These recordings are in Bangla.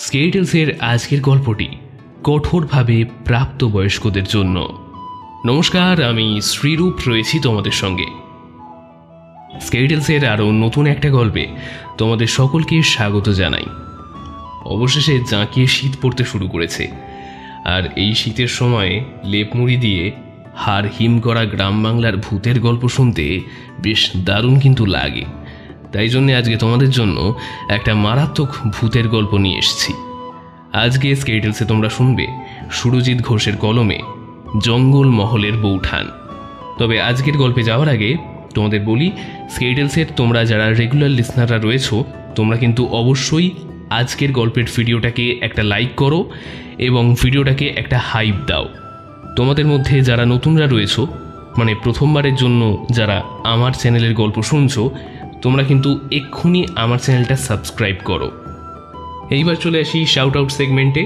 স্কেলিটলসের আজকের গল্পটি কঠোরভাবে প্রাপ্তবয়স্কদের জন্য। নমস্কার, আমি শ্রীরূপ রয়েছি তোমাদের সঙ্গে। স্কেলিটলসের আরও নতুন একটা গল্পে তোমাদের সকলকে স্বাগত জানাই। অবশেষে জাঁকিয়ে শীত পড়তে শুরু করেছে, আর এই শীতের সময়ে লেপমুড়ি দিয়ে হাড় হিম করা গ্রাম বাংলার ভূতের গল্প শুনতে বেশ দারুণ কিন্তু লাগে। তাই জন্যে আজকে তোমাদের জন্য একটা মারাত্মক ভূতের গল্প নিয়ে এসেছি। আজকে স্কেলিটলসে তোমরা শুনবে সুরজিৎ ঘোষের কলমে জঙ্গল মহলের বৌঠান। তবে আজকের গল্পে যাওয়ার আগে তোমাদের বলি, স্কেলিটলসের তোমরা যারা রেগুলার লিসনাররা রয়েছো, তোমরা কিন্তু অবশ্যই আজকের গল্পের ভিডিওটাকে একটা লাইক করো এবং ভিডিওটাকে একটা হাইপ দাও। তোমাদের মধ্যে যারা নতুনরা রয়েছো, মানে প্রথমবারের জন্য যারা আমার চ্যানেলের গল্প শুনছো, তোমরা কিন্তু এক্ষুনি আমার চ্যানেলটা সাবস্ক্রাইব করো। এইবার চলে আসি শাউট আউট সেগমেন্টে।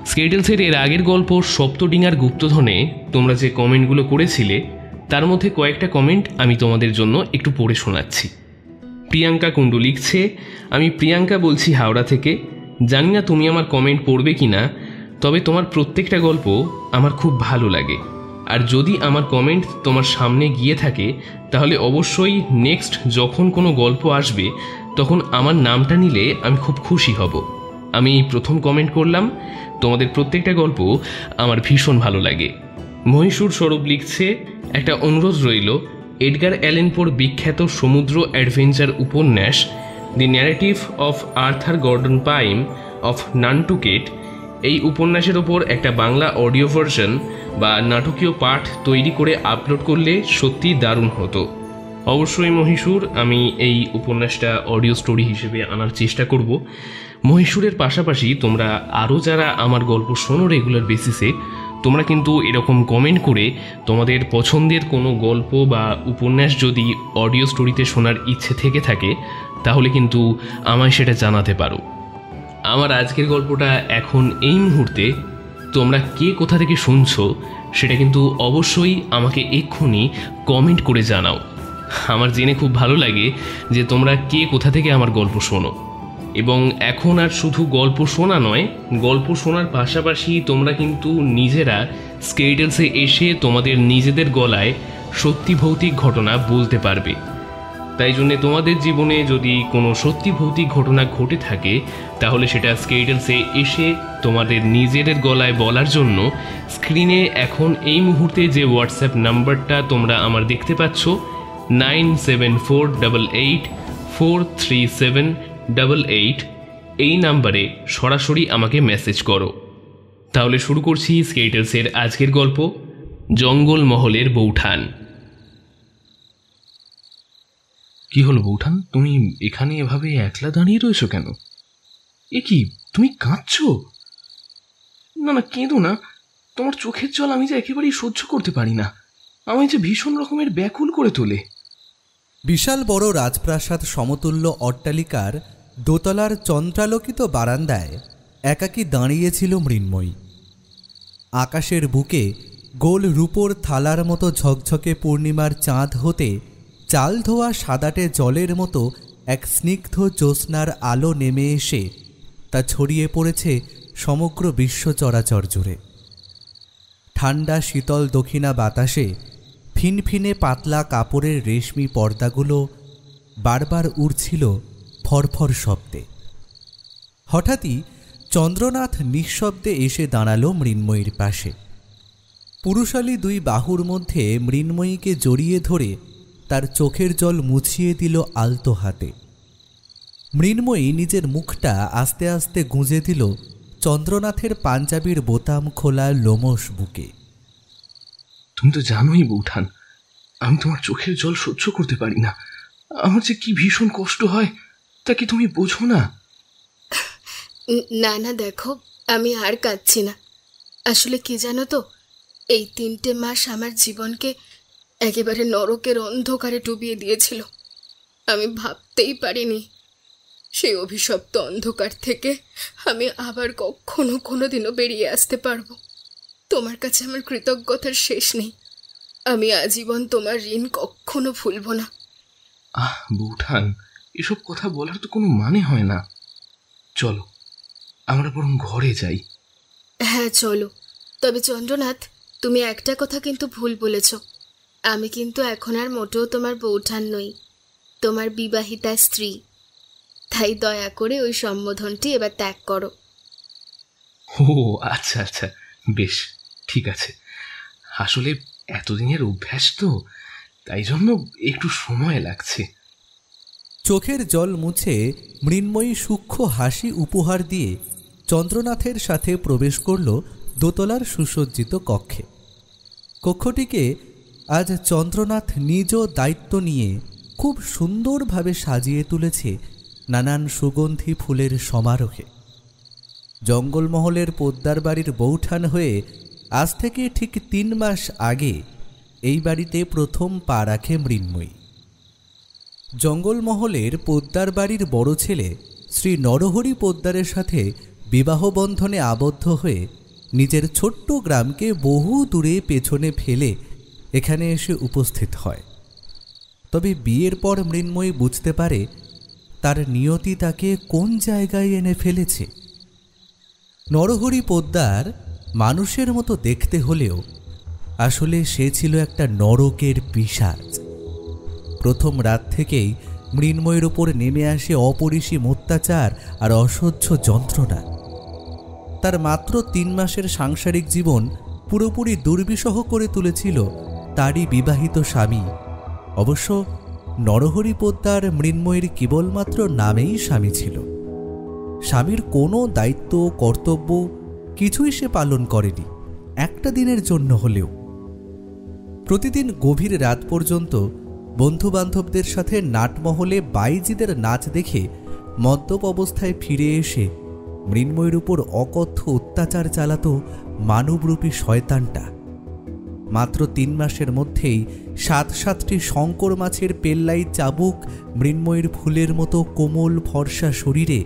স্কেলিটলসের এর আগের গল্প সপ্তডিঙার গুপ্তধনে তোমরা যে কমেন্টগুলো করেছিলে, তার মধ্যে কয়েকটা কমেন্ট আমি তোমাদের জন্য একটু পড়ে শোনাচ্ছি। প্রিয়াঙ্কা কুণ্ডু লিখছে, আমি প্রিয়াঙ্কা বলছি হাওড়া থেকে। জানি না তুমি আমার কমেন্ট পড়বে কি না, তবে তোমার প্রত্যেকটা গল্প আমার খুব ভালো লাগে। আর যদি আমার কমেন্ট তোমার সামনে গিয়ে থাকে, তাহলে অবশ্যই নেক্সট যখন কোনো গল্প আসবে তখন আমার নামটা নিলে আমি খুব খুশি হব। আমি প্রথম কমেন্ট করলাম, তোমাদের প্রত্যেকটা গল্প আমার ভীষণ ভালো লাগে। মহীশূর স্বরূপ লিখছে, একটা অনুরোধ রইল, এডগার অ্যালেন পোর বিখ্যাত সমুদ্র অ্যাডভেঞ্চার উপন্যাস the narrative of Arthur Gordon Pym of Nantucket, এই উপন্যাসের ওপর একটা বাংলা অডিও ভার্সন বা নাটকীয় পাঠ তৈরি করে আপলোড করলে সত্যি দারুণ হতো। অবশ্যই মহীশূর, আমি এই উপন্যাসটা অডিও স্টোরি হিসেবে আনার চেষ্টা করব। মহীশূরের পাশাপাশি তোমরা আরও যারা আমার গল্প শোনো রেগুলার বেসিসে, তোমরা কিন্তু এরকম কমেন্ট করে তোমাদের পছন্দের কোনো গল্প বা উপন্যাস যদি অডিও স্টোরিতে শোনার ইচ্ছে থেকে থাকে, তাহলে কিন্তু আমায় সেটা জানাতে পারো। আমার আজকের গল্পটা এখন এই মুহূর্তে তোমরা কে কোথা থেকে শুনছো সেটা কিন্তু অবশ্যই আমাকে এক্ষুনি কমেন্ট করে জানাও। আমার জেনে খুব ভালো লাগে যে তোমরা কে কোথা থেকে আমার গল্প শোনো। এবং এখন আর শুধু গল্প শোনা নয়, গল্প শোনার পাশাপাশি তোমরা কিন্তু নিজেরা স্কেলিটলসে এসে তোমাদের নিজেদের গলায় সত্যি ভৌতিক ঘটনা বলতে পারবে। তাই জন্যে তোমাদের জীবনে যদি কোনো সত্যি ভৌতিক ঘটনা ঘটে থাকে, তাহলে সেটা স্কেলিটলসে এসে তোমাদের নিজেদের গলায় বলার জন্য স্ক্রিনে এখন এই মুহূর্তে যে হোয়াটসঅ্যাপ নাম্বারটা তোমরা আমার দেখতে পাচ্ছ, 9748437888, এই নাম্বারে সরাসরি আমাকে মেসেজ করো। তাহলে শুরু করছি স্কেলিটলসের আজকের গল্প, জঙ্গল মহলের বৌঠান। কি হলো বৌঠান, তুমি এখানে এভাবে একলা দাঁড়িয়ে রয়েছো কেন? এ কি, তুমি কাঁদছো? না না, কেঁদো না। তোমার চোখের জল আমি যে একেবারেই সহ্য করতে পারি না। আমি যে ভীষণ রকমের ব্যাকুল করে তোলে। বিশাল বড় রাজপ্রাসাদ সমতুল্য অট্টালিকার দোতলার চন্দ্রালোকিত বারান্দায় একাকী দাঁড়িয়েছিল মৃন্ময়ী। আকাশের বুকে গোল রূপোর থালার মতো ঝকঝকে পূর্ণিমার চাঁদ হতে চাল ধোয়া সাদাটে জলের মতো এক স্নিগ্ধ জ্যোৎস্নার আলো নেমে এসে তা ছড়িয়ে পড়েছে সমগ্র বিশ্ব চরাচর জুড়ে। ঠান্ডা শীতল দক্ষিণা বাতাসে ফিনফিনে পাতলা কাপড়ের রেশমি পর্দাগুলো বারবার উড়ছিল ফরফর শব্দে। হঠাৎই চন্দ্রনাথ নিঃশব্দে এসে দাঁড়ালো মৃন্ময়ীর পাশে। পুরুষালী দুই বাহুর মধ্যে মৃন্ময়ীকে জড়িয়ে ধরে তার চোখের জল মুছিয়ে দিল আলতো হাতে। মৃন্ময়ী নিজের মুখটা আস্তে আস্তে গুঁজে দিল চন্দ্রনাথের পাঞ্জাবির বোতাম খোলা লোমশ বুকে। তুমি তো জানোই বৌঠান, আমি তোমার চোখের জল সহ্য করতে পারি না। আমার যে কি ভীষণ কষ্ট হয় তা কি তুমি বোঝো না? না না, দেখো, আমি আর কাঁদছি না। আসলে কি জানো তো, এই 3টে মাস আমার জীবনকে একেবারে নরকের অন্ধকারে ডুবিয়ে দিয়েছিল। আমি ভাবতেই পারিনি সেই অভিশপ্ত অন্ধকার থেকে আমি আবার কখনো কোনোদিনও বেরিয়ে আসতে পারবো। তোমার কাছে আমার কৃতজ্ঞতার শেষ নেই। আমি আজীবন তোমার ঋণ কখনো ভুলব না। বৌঠান, এসব কথা বলার তো কোনো মানে হয় না। চলো আমরা বরং ঘরে যাই। হ্যাঁ চলো। তবে চন্দ্রনাথ, তুমি একটা কথা কিন্তু ভুল বলেছ। আমি কিন্তু এখন আর মোটেও তোমার বৌঠান নই, তোমার বিবাহিতা স্ত্রী। তাই দয়া করে ওই সম্বোধনটি এবার ত্যাগ করো। ও আচ্ছা আচ্ছা, বেশ, ঠিক আছে। আসলে এতদিনের অভ্যাস তো, তাই জন্য একটু সময় লাগছে। চোখের জল মুছে মৃন্ময়ী সূক্ষ্ম হাসি উপহার দিয়ে চন্দ্রনাথের সাথে প্রবেশ করল দোতলার সুসজ্জিত কক্ষে। কক্ষটিকে আজ চন্দ্রনাথ নিজ দায়িত্ব নিয়ে খুব সুন্দরভাবে সাজিয়ে তুলেছে নানান সুগন্ধি ফুলের সমারোহে। জঙ্গলমহলের পোদ্দার বাড়ির বৌঠান হয়ে আজ থেকে ঠিক 3 মাস আগে এই বাড়িতে প্রথম পা রাখে মৃন্ময়ী। জঙ্গলমহলের পোদ্দার বাড়ির বড় ছেলে শ্রী নরহরি পোদ্দারের সাথে বিবাহ বন্ধনে আবদ্ধ হয়ে নিজের ছোট্ট গ্রামকে বহু দূরে পেছনে ফেলে এখানে এসে উপস্থিত হয়। তবে বিয়ের পর মৃন্ময়ী বুঝতে পারে তার নিয়তি তাকে কোন জায়গায় এনে ফেলেছে। নরহরি পোদ্দার মানুষের মতো দেখতে হলেও আসলে সে ছিল একটা নরকের পিশাচ। প্রথম রাত থেকেই মৃন্ময়ের উপর নেমে আসে অপরিসীম অত্যাচার আর অসহ্য যন্ত্রণা। তার মাত্র 3 মাসের সাংসারিক জীবন পুরোপুরি দুর্বিষহ করে তুলেছিল তারই বিবাহিত স্বামী। অবশ্য নরহরি পোদ্দার মৃন্ময়ের কেবলমাত্র নামেই স্বামী ছিল। স্বামীর কোনো দায়িত্ব কর্তব্য কিছুই সে পালন করেনি, একটা দিনের জন্য হলেও। প্রতিদিন গভীর রাত পর্যন্ত বন্ধুবান্ধবদের সাথে নাটমহলে বাইজিদের নাচ দেখে মদ্যপ অবস্থায় ফিরে এসে মৃন্ময়ের উপর অকথ্য অত্যাচার চালাত মানবরূপী শয়তানটা। মাত্র 3 মাসের মধ্যেই 7-7টি শঙ্কর মাছের পেল্লাই চাবুক মৃন্ময়ের ফুলের মতো কোমল ফর্সা শরীরে,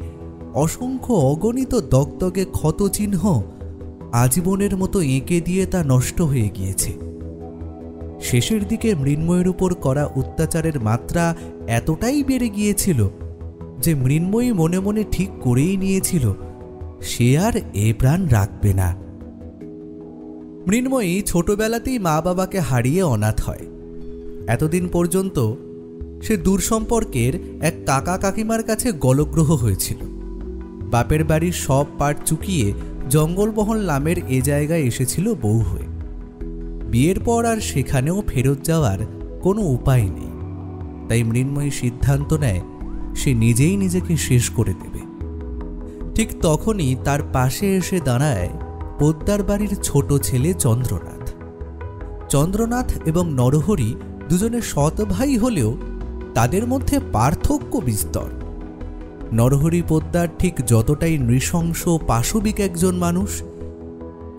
অসংখ্য অগণিত দগদগে ক্ষতচিহ্ন আজীবনের মতো এঁকে দিয়ে তা নষ্ট হয়ে গিয়েছে। শেষের দিকে মৃন্ময়ের উপর করা অত্যাচারের মাত্রা এতটাই বেড়ে গিয়েছিল যে মৃন্ময়ী মনে মনে ঠিক করেই নিয়েছিল সে আর এ প্রাণ রাখবে না। মৃন্ময়ী ছোটবেলাতেই মা বাবাকে হারিয়ে অনাথ হয়। এতদিন পর্যন্ত সে দূর সম্পর্কের এক কাকা কাকিমার কাছে গলগ্রহ হয়েছিল। বাপের বাড়ির সব পাট চুকিয়ে জঙ্গলমহল নামের এ জায়গায় এসেছিল বউ হয়ে। বিয়ের পর আর সেখানেও ফেরত যাওয়ার কোনো উপায় নেই। তাই মৃন্ময়ী সিদ্ধান্ত নেয় সে নিজেই নিজেকে শেষ করে দেবে। ঠিক তখনই তার পাশে এসে দাঁড়ায় পোদ্দার বাড়ির ছোট ছেলে চন্দ্রনাথ। চন্দ্রনাথ এবং নরহরি দুজনে সৎ ভাই হলেও তাদের মধ্যে পার্থক্য বিস্তর। নরহরি পোদ্দার ঠিক যতটাই নৃশংস পাশবিক একজন মানুষ,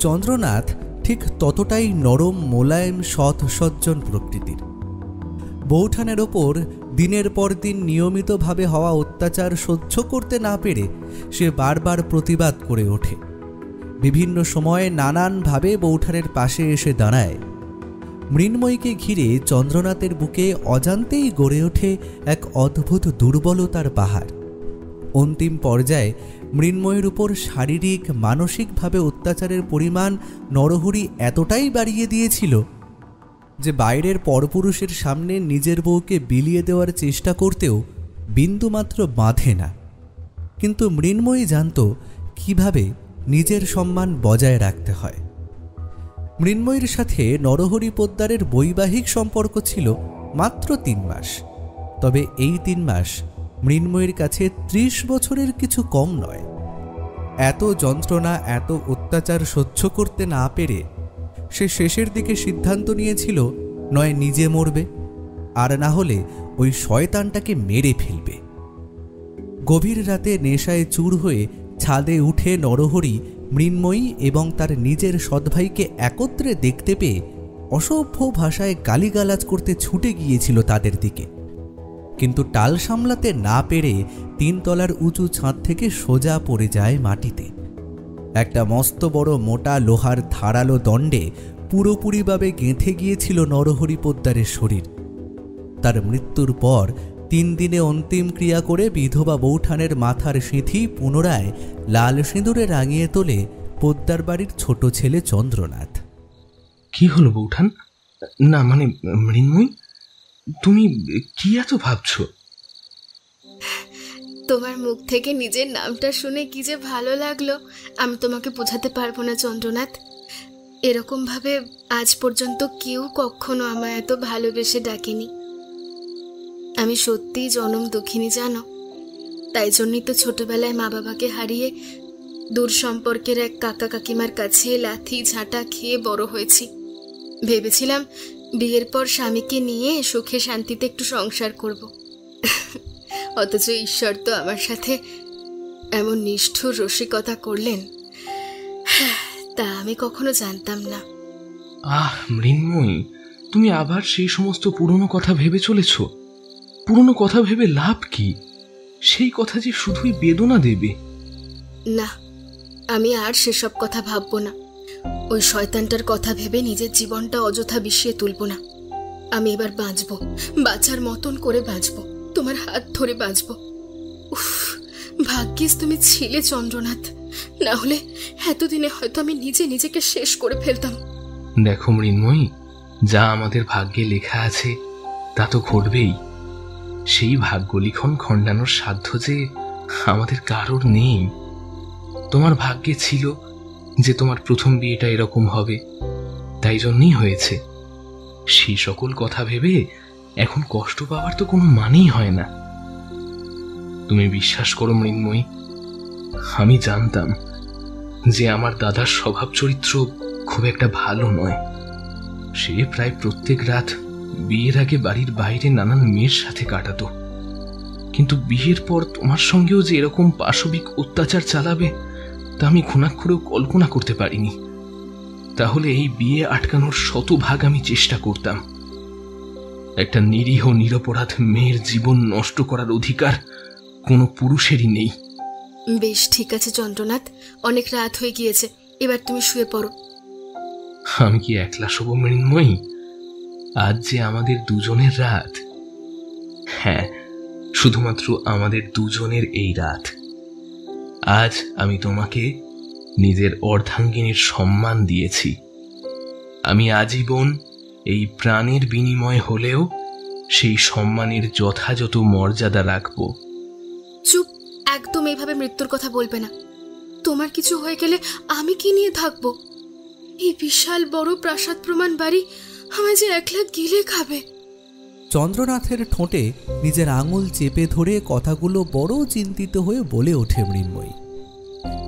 চন্দ্রনাথ ঠিক ততটাই নরম মোলায়েম সৎ সজ্জন প্রকৃতির। বৌঠানের ওপর দিনের পর দিন নিয়মিতভাবে হওয়া অত্যাচার সহ্য করতে না পেরে সে বারবার প্রতিবাদ করে ওঠে। বিভিন্ন সময়ে নানানভাবে বৌঠানের পাশে এসে দাঁড়ায়। মৃন্ময়ীকে ঘিরে চন্দ্রনাথের বুকে অজান্তেই গড়ে ওঠে এক অদ্ভুত দুর্বলতার পাহাড়। অন্তিম পর্যায়ে মৃন্ময়ের উপর শারীরিক মানসিকভাবে অত্যাচারের পরিমাণ নরহরি এতটাই বাড়িয়ে দিয়েছিল যে বাইরের পরপুরুষের সামনে নিজের বউকে বিলিয়ে দেওয়ার চেষ্টা করতেও বিন্দুমাত্র বাঁধে না। কিন্তু মৃন্ময়ী জানত কিভাবে নিজের সম্মান বজায় রাখতে হয়। মৃন্ময়ীর সাথে নরহরি পোদ্দারের বৈবাহিক সম্পর্ক ছিল মাত্র 3 মাস। তবে এই 3 মাস মৃন্ময়ীর কাছে 30 বছরের কিছু কম নয়। এত যন্ত্রণা, এত অত্যাচার সহ্য করতে না পেরে সে শেষের দিকে সিদ্ধান্ত নিয়েছিল নয় নিজে মরবে, আর না হলে ওই শয়তানটাকে মেরে ফেলবে। গভীর রাতে নেশায় চূর হয়ে ছাদে উঠে নরহরি মৃন্ময়ী এবং তার নিজের সৎভাইকে একত্রে দেখতে পেয়ে অসভ্য ভাষায় গালিগালাজ করতে ছুটে গিয়েছিল তাদের দিকে। কিন্তু টাল সামলাতে না পেরে 3 তলার উঁচু ছাদ থেকে সোজা পড়ে যায় মাটিতে। একটা মস্ত বড় মোটা লোহার ধারালো দণ্ডে পুরোপুরিভাবে গেঁথে গিয়েছিল নরহরি পোদ্দারের শরীর। তার মৃত্যুর পর 3 দিনে অন্তিম ক্রিয়া করে বিধবা বৌঠানের মাথার সিঁথি পুনরায় লাল সিঁদুরে রাঙিয়ে তোলে পোদ্দার বাড়ির ছোট ছেলে চন্দ্রনাথ। কি হলো বৌঠান? না মানে মৃন্ময়ী, তুমি কি এত ভাবছো? তোমার মুখ থেকে নিজের নামটা শুনে কি যে ভালো লাগলো আমি তোমাকে বোঝাতে পারবো না চন্দ্রনাথ। এরকমভাবে আজ পর্যন্ত কেউ কখনো আমায় এত ভালোবেসে ডাকেনি। আমি সত্যিই জনম দুঃখিনী জানো। তাই জন্যই তো ছোটবেলায় মা বাবাকে হারিয়ে দূর সম্পর্কের এক কাকা কাকিমার কাছে লাথি ঝাঁটা খেয়ে বড় হয়েছি। ভেবেছিলাম বিয়ের পর স্বামীকে নিয়ে সুখে শান্তিতে একটু সংসার করব। অথচ ঈশ্বর তো আমার সাথে এমন নিষ্ঠুর রসিকতা করলেন, তা আমি কখনো জানতাম না। মৃন্ময়ী, তুমি আবার সেই সমস্ত পুরনো কথা ভেবে চলেছ। পুরনো কথা ভেবে লাভ কি? সেই কথা যে শুধুই বেদনা দেবে। না, আমি আর সেসব কথা ভাববো না। ওই শয়তানটার কথা ভেবে নিজের জীবনটা অযথা বিষিয়ে তুলবো না। আমি এবার বাঁচবো, বাঁচার মতন করে বাঁচবো, তোমার হাত ধরে বাঁচবো। উফ, ভাগ্যিস তুমি ছিলে চন্দ্রনাথ, না হলে এতদিনে হয়তো আমি নিজেকে শেষ করে ফেলতাম। দেখো মৃন্ময়ী, যা আমাদের ভাগ্যে লেখা আছে তা তো ঘটবেই। সেই ভাগ্য লিখন খণ্ডানোর সাধ্য যে আমাদের কারোর নেই। তোমার ভাগ্যে ছিল যে তোমার প্রথম বিয়েটা এরকম হবে, তাই জন্যই হয়েছে। সেই সকল কথা ভেবে এখন কষ্ট পাওয়ার তো কোনো মানেই হয় না। তুমি বিশ্বাস করো মৃন্ময়ী, আমি জানতাম যে আমার দাদার স্বভাব চরিত্র খুব একটা ভালো নয়। সে প্রায় প্রত্যেক রাত বিয়ের আগে বাড়ির বাইরে নানান মেয়ের সাথে কাটাতো, কিন্তু বিয়ের পর তোমার সঙ্গেও যে এরকম পাশবিক অত্যাচার চালাবে তা আমি ঘুণাক্ষরেও কল্পনা করতে পারিনি। তাহলে এই বিয়ে আটকানোর শতভাগ আমি চেষ্টা করতাম। একটা নিরীহ নিরপরাধ মেয়ের জীবন নষ্ট করার অধিকার কোনো পুরুষেরই নেই। বেশ, ঠিক আছে চন্দ্রনাথ, অনেক রাত হয়ে গিয়েছে, এবার তুমি শুয়ে পড়ো। আমি কি একলা শোব মৃন্ময়ী? আজ যে আমাদের দুজনের রাত। হ্যাঁ, শুধুমাত্র আমাদের দুজনের এই রাত। আজ আমি তোমাকে নিজের অর্ধাঙ্গিনীর সম্মান দিয়েছি। আমি আজীবন এই প্রাণের বিনিময় হলেও সেই সম্মানের যথাযথ মর্যাদা রাখব। চুপ, একদম এইভাবে মৃত্যুর কথা বলবে না। তোমার কিছু হয়ে গেলে আমি কি নিয়ে থাকবো? এই বিশাল বড় প্রাসাদ প্রমাণ বাড়ি আমায় যে একলা গিলে খাবে। চন্দ্রনাথের ঠোঁটে নিজের আঙুল চেপে ধরে কথাগুলো বড় চিন্তিত হয়ে বলে ওঠে মৃন্ময়ী।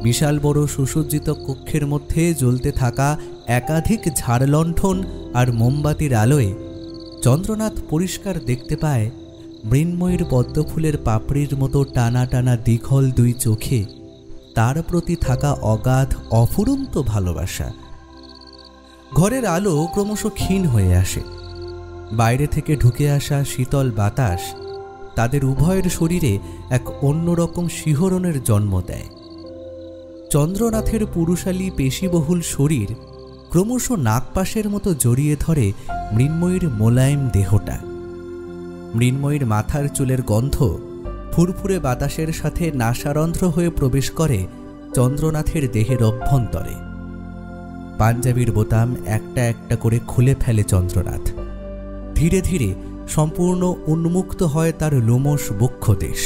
বিশাল বড় সুসজ্জিত কক্ষের মধ্যে জ্বলতে থাকা একাধিক ঝাড়লণ্ঠন আর মোমবাতির আলোয় চন্দ্রনাথ পরিষ্কার দেখতে পায় মৃন্ময়ীর পদ্মফুলের পাপড়ির মতো টানা টানা দীঘল দুই চোখে তার প্রতি থাকা অগাধ অফুরন্ত ভালোবাসা। ঘরের আলো ক্রমশ ক্ষীণ হয়ে আসে। বাইরে থেকে ঢুকে আসা শীতল বাতাস তাদের উভয়ের শরীরে এক অন্যরকম শিহরণের জন্ম দেয়। চন্দ্রনাথের পুরুষালী পেশিবহুল শরীর ক্রমশ নাগপাশের মতো জড়িয়ে ধরে মৃন্ময়ীর মোলায়েম দেহটা। মৃন্ময়ীর মাথার চুলের গন্ধ ফুরফুরে বাতাসের সাথে নাসারন্ধ্র হয়ে প্রবেশ করে চন্দ্রনাথের দেহের অভ্যন্তরে। পাঞ্জাবির বোতাম একটা একটা করে খুলে ফেলে চন্দ্রনাথ। ধীরে ধীরে সম্পূর্ণ উন্মুক্ত হয় তার লোমশ বক্ষদেশ।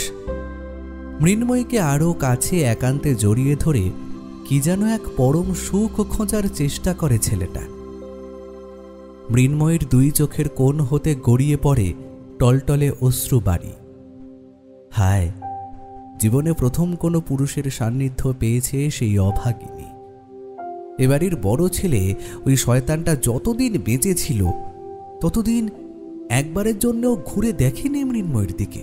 মৃন্ময়ীকে আরও কাছে একান্তে জড়িয়ে ধরে কি যেন এক পরম সুখ খোঁজার চেষ্টা করে ছেলেটা। মৃন্ময়ীর দুই চোখের কোণ হতে গড়িয়ে পড়ে টলটলে অশ্রু বাড়ি। হায়, জীবনে প্রথম কোনো পুরুষের সান্নিধ্য পেয়েছে সেই অভাগিনী। এবাড়ির বড় ছেলে ওই শয়তানটা যতদিন বেঁচে ছিল ততদিন একবারের জন্যও ঘুরে দেখেনি মৃন্ময়ীর দিকে।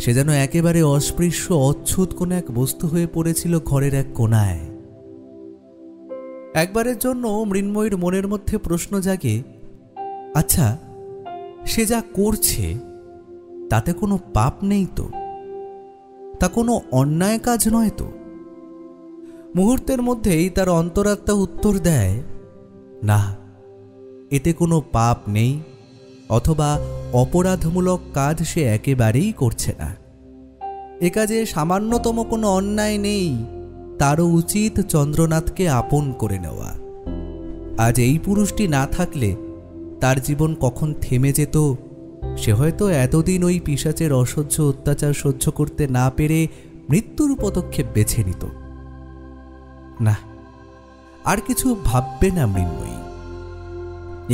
সে যেন একেবারে অস্পৃশ্য অচ্ছুত কোনো এক বস্তু হয়ে পড়েছিল ঘরের এক কোণায়। একবারের জন্য মৃন্ময়ীর মনের মধ্যে প্রশ্ন জাগে, আচ্ছা, সে যা করছে তাতে কোনো পাপ নেই তো? তা কোনো অন্যায় কাজ নয় তো? মুহূর্তের মধ্যেই তার অন্তরাত্মা উত্তর দেয়, না, এতে কোনো পাপ নেই, অথবা অপরাধমূলক কাজ সে একেবারেই করছে না। এ কাজে সামান্যতম কোনো অন্যায় নেই, তারও উচিত চন্দ্রনাথকে আপন করে নেওয়া। আজ এই পুরুষটি না থাকলে তার জীবন কখন থেমে যেত, সে হয়তো এতদিন ওই পিশাচের অসহ্য অত্যাচার সহ্য করতে না পেরে মৃত্যুর পদক্ষেপ বেছে নিত। না, আর কিছু ভাববে না মৃন্ময়ী।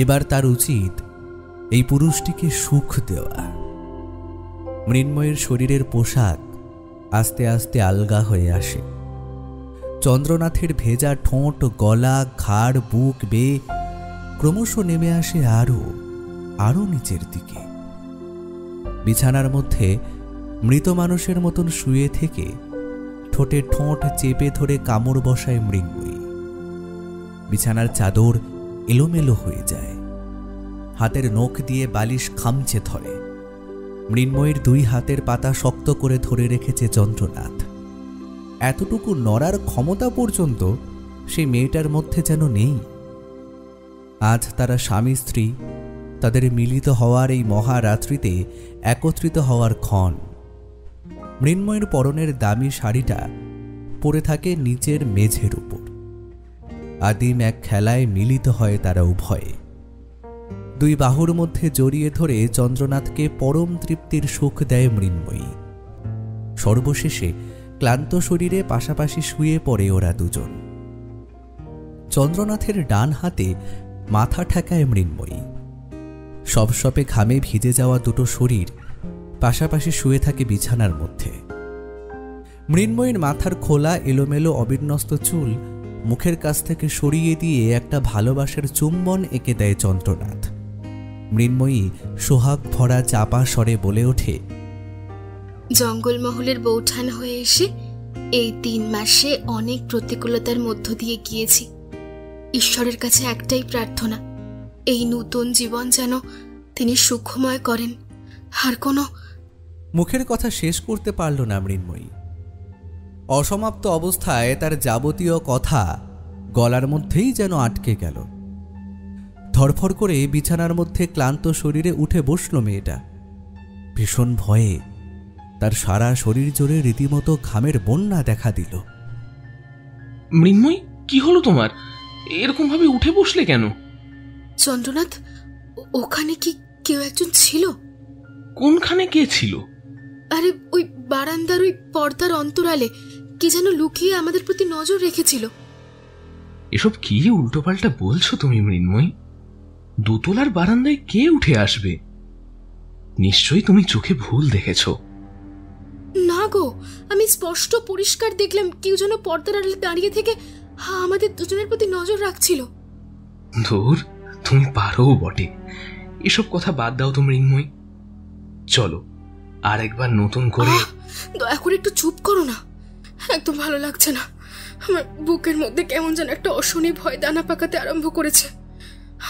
এবার তার উচিত এই পুরুষটিকে সুখ দেওয়া। মৃন্ময়ের শরীরের পোশাক আস্তে আস্তে আলগা হয়ে আসে। চন্দ্রনাথের ভেজা ঠোঁট, গলা, ঘাড়, বুক বেয়ে ক্রমশ নেমে আসে আরো নিচের দিকে। বিছানার মধ্যে মৃত মানুষের মতন শুয়ে থেকে ঠোঁটে ঠোঁট চেপে ধরে কামড় বসায় মৃন্ময়ী। বিছানার চাদর এলোমেলো হয়ে যায়, হাতের নখ দিয়ে বালিশ খামচে ধরে। মৃন্ময়ীর দুই হাতের পাতা শক্ত করে ধরে রেখেছে চন্দ্রনাথ। এতটুকু নড়ার ক্ষমতা পর্যন্ত সেই মেয়েটার মধ্যে যেন নেই। আজ তারা স্বামী স্ত্রী, তাদের মিলিত হওয়ার এই মহারাত্রিতে একত্রিত হওয়ার ক্ষণ। মৃন্ময়ের পরনের দামি শাড়িটা পরে থাকে নিচের মেঝের উপর। আদিম এক খেলায় মিলিত হয় তারা উভয়ে। দুই বাহুর মধ্যে জড়িয়ে ধরে চন্দ্রনাথকে পরম তৃপ্তির সুখ দেয় মৃন্ময়ী। সর্বশেষে ক্লান্ত শরীরে পাশাপাশি শুয়ে পড়ে ওরা দুজন। চন্দ্রনাথের ডান হাতে মাথা ঠেকায় মৃন্ময়ী। সবসপে ঘামে ভিজে যাওয়া দুটো শরীর পাশাপাশি শুয়ে থাকে বিছানার মধ্যে। মৃন্ময়ীর মাথার খোলা এলোমেলো অবিন্যস্ত চুল মুখের কাছ থেকে সরিয়ে দিয়ে একটা ভালোবাসার চুম্বন এঁকে দেয় চন্দ্রনাথ। মৃন্ময়ী সোহাগ ভরা চাপা স্বরে বলে ওঠে, জঙ্গলমহলের বৌঠান হয়ে এসে এই 3 মাসে অনেক প্রতিকূলতার মধ্য দিয়ে গিয়েছি। ঈশ্বরের কাছে একটাই প্রার্থনা, এই নতুন জীবন যেন তিনি সুখময় করেন। আর কোনো মুখের কথা শেষ করতে পারল না মৃন্ময়ী। অসমাপ্ত অবস্থায় তার যাবতীয় কথা গলার মধ্যেই যেন আটকে গেল। ধরফর করে বিছানার মধ্যে ক্লান্ত শরীরে উঠে বসল মেয়েটা। ভীষণ ভয়ে তার সারা শরীর জুড়ে রীতিমতো ঘামের বন্যা দেখা দিল। মৃন্ময়ী, কি হলো তোমার? এরকম ভাবে উঠে বসলে কেন? চন্দ্রনাথ, ওখানে কি কেউ একজন ছিল? কোনখানে কে ছিল? আরে ওই বারান্দার ওই পর্দার অন্তরালে কি যেন লুকিয়ে আমাদের প্রতি নজর রেখেছিল। এসব কি উল্টোপাল্টা বলছো তুমি মৃন্ময়ী? দোতলার বারান্দায় কে উঠে আসবে? নিশ্চয়ই তুমি চোখে ভুল দেখেছ। না গো, আমি স্পষ্ট পরিষ্কার দেখলাম কেউ যেন পর্দার আড়ালে দাঁড়িয়ে থেকে আমাদের দুজনের প্রতি নজর রাখছিল। ধুর, তুমি পারো বটে। এসব কথা বাদ দাও তো মৃন্ময়ী। চলো আর একবার নতুন করে। দয়া করে একটু চুপ করো না, একদম ভালো লাগছে না। আমার বুকের মধ্যে কেমন যেন একটা অশনি ভয় দানা পাকাতে আরম্ভ করেছে।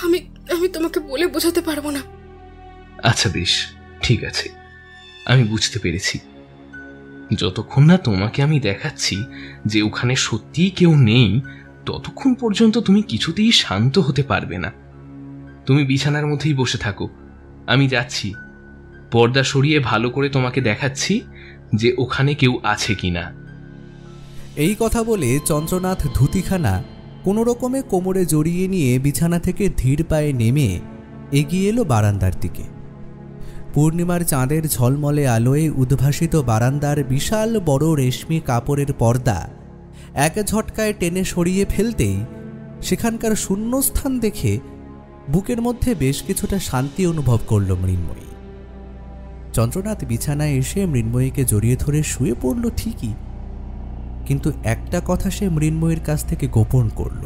আমি আমি তোমাকে বলে বোঝাতে পারবো না। আচ্ছা বেশ, ঠিক আছে, আমি বুঝতে পেরেছি। যতক্ষণ না তোমাকে আমি দেখাচ্ছি যে ওখানে সত্যিই কেউ নেই, ততক্ষণ পর্যন্ত তুমি কিছুতেই শান্ত হতে পারবে না। তুমি বিছানার মধ্যেই বসে থাকো, আমি যাচ্ছি। পর্দা সরিয়ে ভালো করে তোমাকে দেখাচ্ছি যে ওখানে কেউ আছে কিনা। এই কথা বলে চন্দ্রনাথ ধুতিখানা কোনো রকমে কোমরে জড়িয়ে নিয়ে বিছানা থেকে ধীর পায়ে নেমে এগিয়ে এলো বারান্দার দিকে। পূর্ণিমার চাঁদের ঝলমলে আলোয় উদ্ভাসিত বারান্দার বিশাল বড় রেশমি কাপড়ের পর্দা এক ঝটকায় টেনে সরিয়ে ফেলতেই সেখানকার শূন্যস্থান দেখে বুকের মধ্যে বেশ কিছুটা শান্তি অনুভব করল মৃন্ময়ী। চন্দ্রনাথ বিছানায় এসে মৃন্ময়ীকে জড়িয়ে ধরে শুয়ে পড়ল ঠিকই, কিন্তু একটা কথা সে মৃন্ময়ীর কাছ থেকে গোপন করল,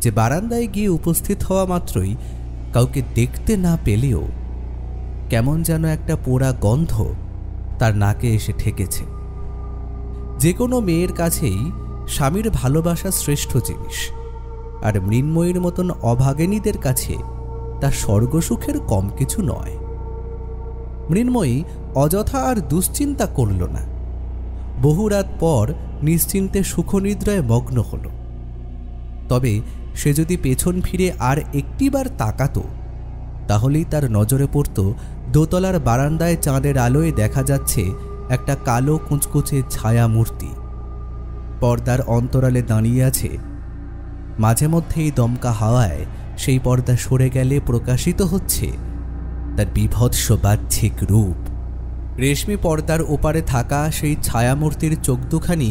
যে বারান্দায় গিয়ে উপস্থিত হওয়া মাত্রই কাউকে দেখতে না পেলেও কেমন যেন একটা পোড়া গন্ধ তার নাকে এসে ঠেকেছে। যে কোনো মেয়ের কাছেই স্বামীর ভালোবাসা শ্রেষ্ঠ জিনিস, আর মৃন্ময়ীর মতন অভাগিনীদের কাছে তা স্বর্গসুখের কম কিছু নয়। মৃন্ময়ী অযথা আর দুশ্চিন্তা করল না। বহু রাত পর নিশ্চিন্তে সুখনিদ্রায় মগ্ন হল। তবে সে যদি পেছন ফিরে আর একটিবার তাকাত, তাহলেই তার নজরে পড়ত দোতলার বারান্দায় চাঁদের আলোয় দেখা যাচ্ছে একটা কালো কুঁচকুচে ছায়া মূর্তি পর্দার অন্তরালে দাঁড়িয়ে আছে। মাঝে মধ্যেই দমকা হাওয়ায় সেই পর্দা সরে গেলে প্রকাশিত হচ্ছে তার বিভৎস বাহ্যিক রূপ। রেশমি পর্দার ওপারে থাকা সেই ছায়ামূর্তির চোখ দুখানি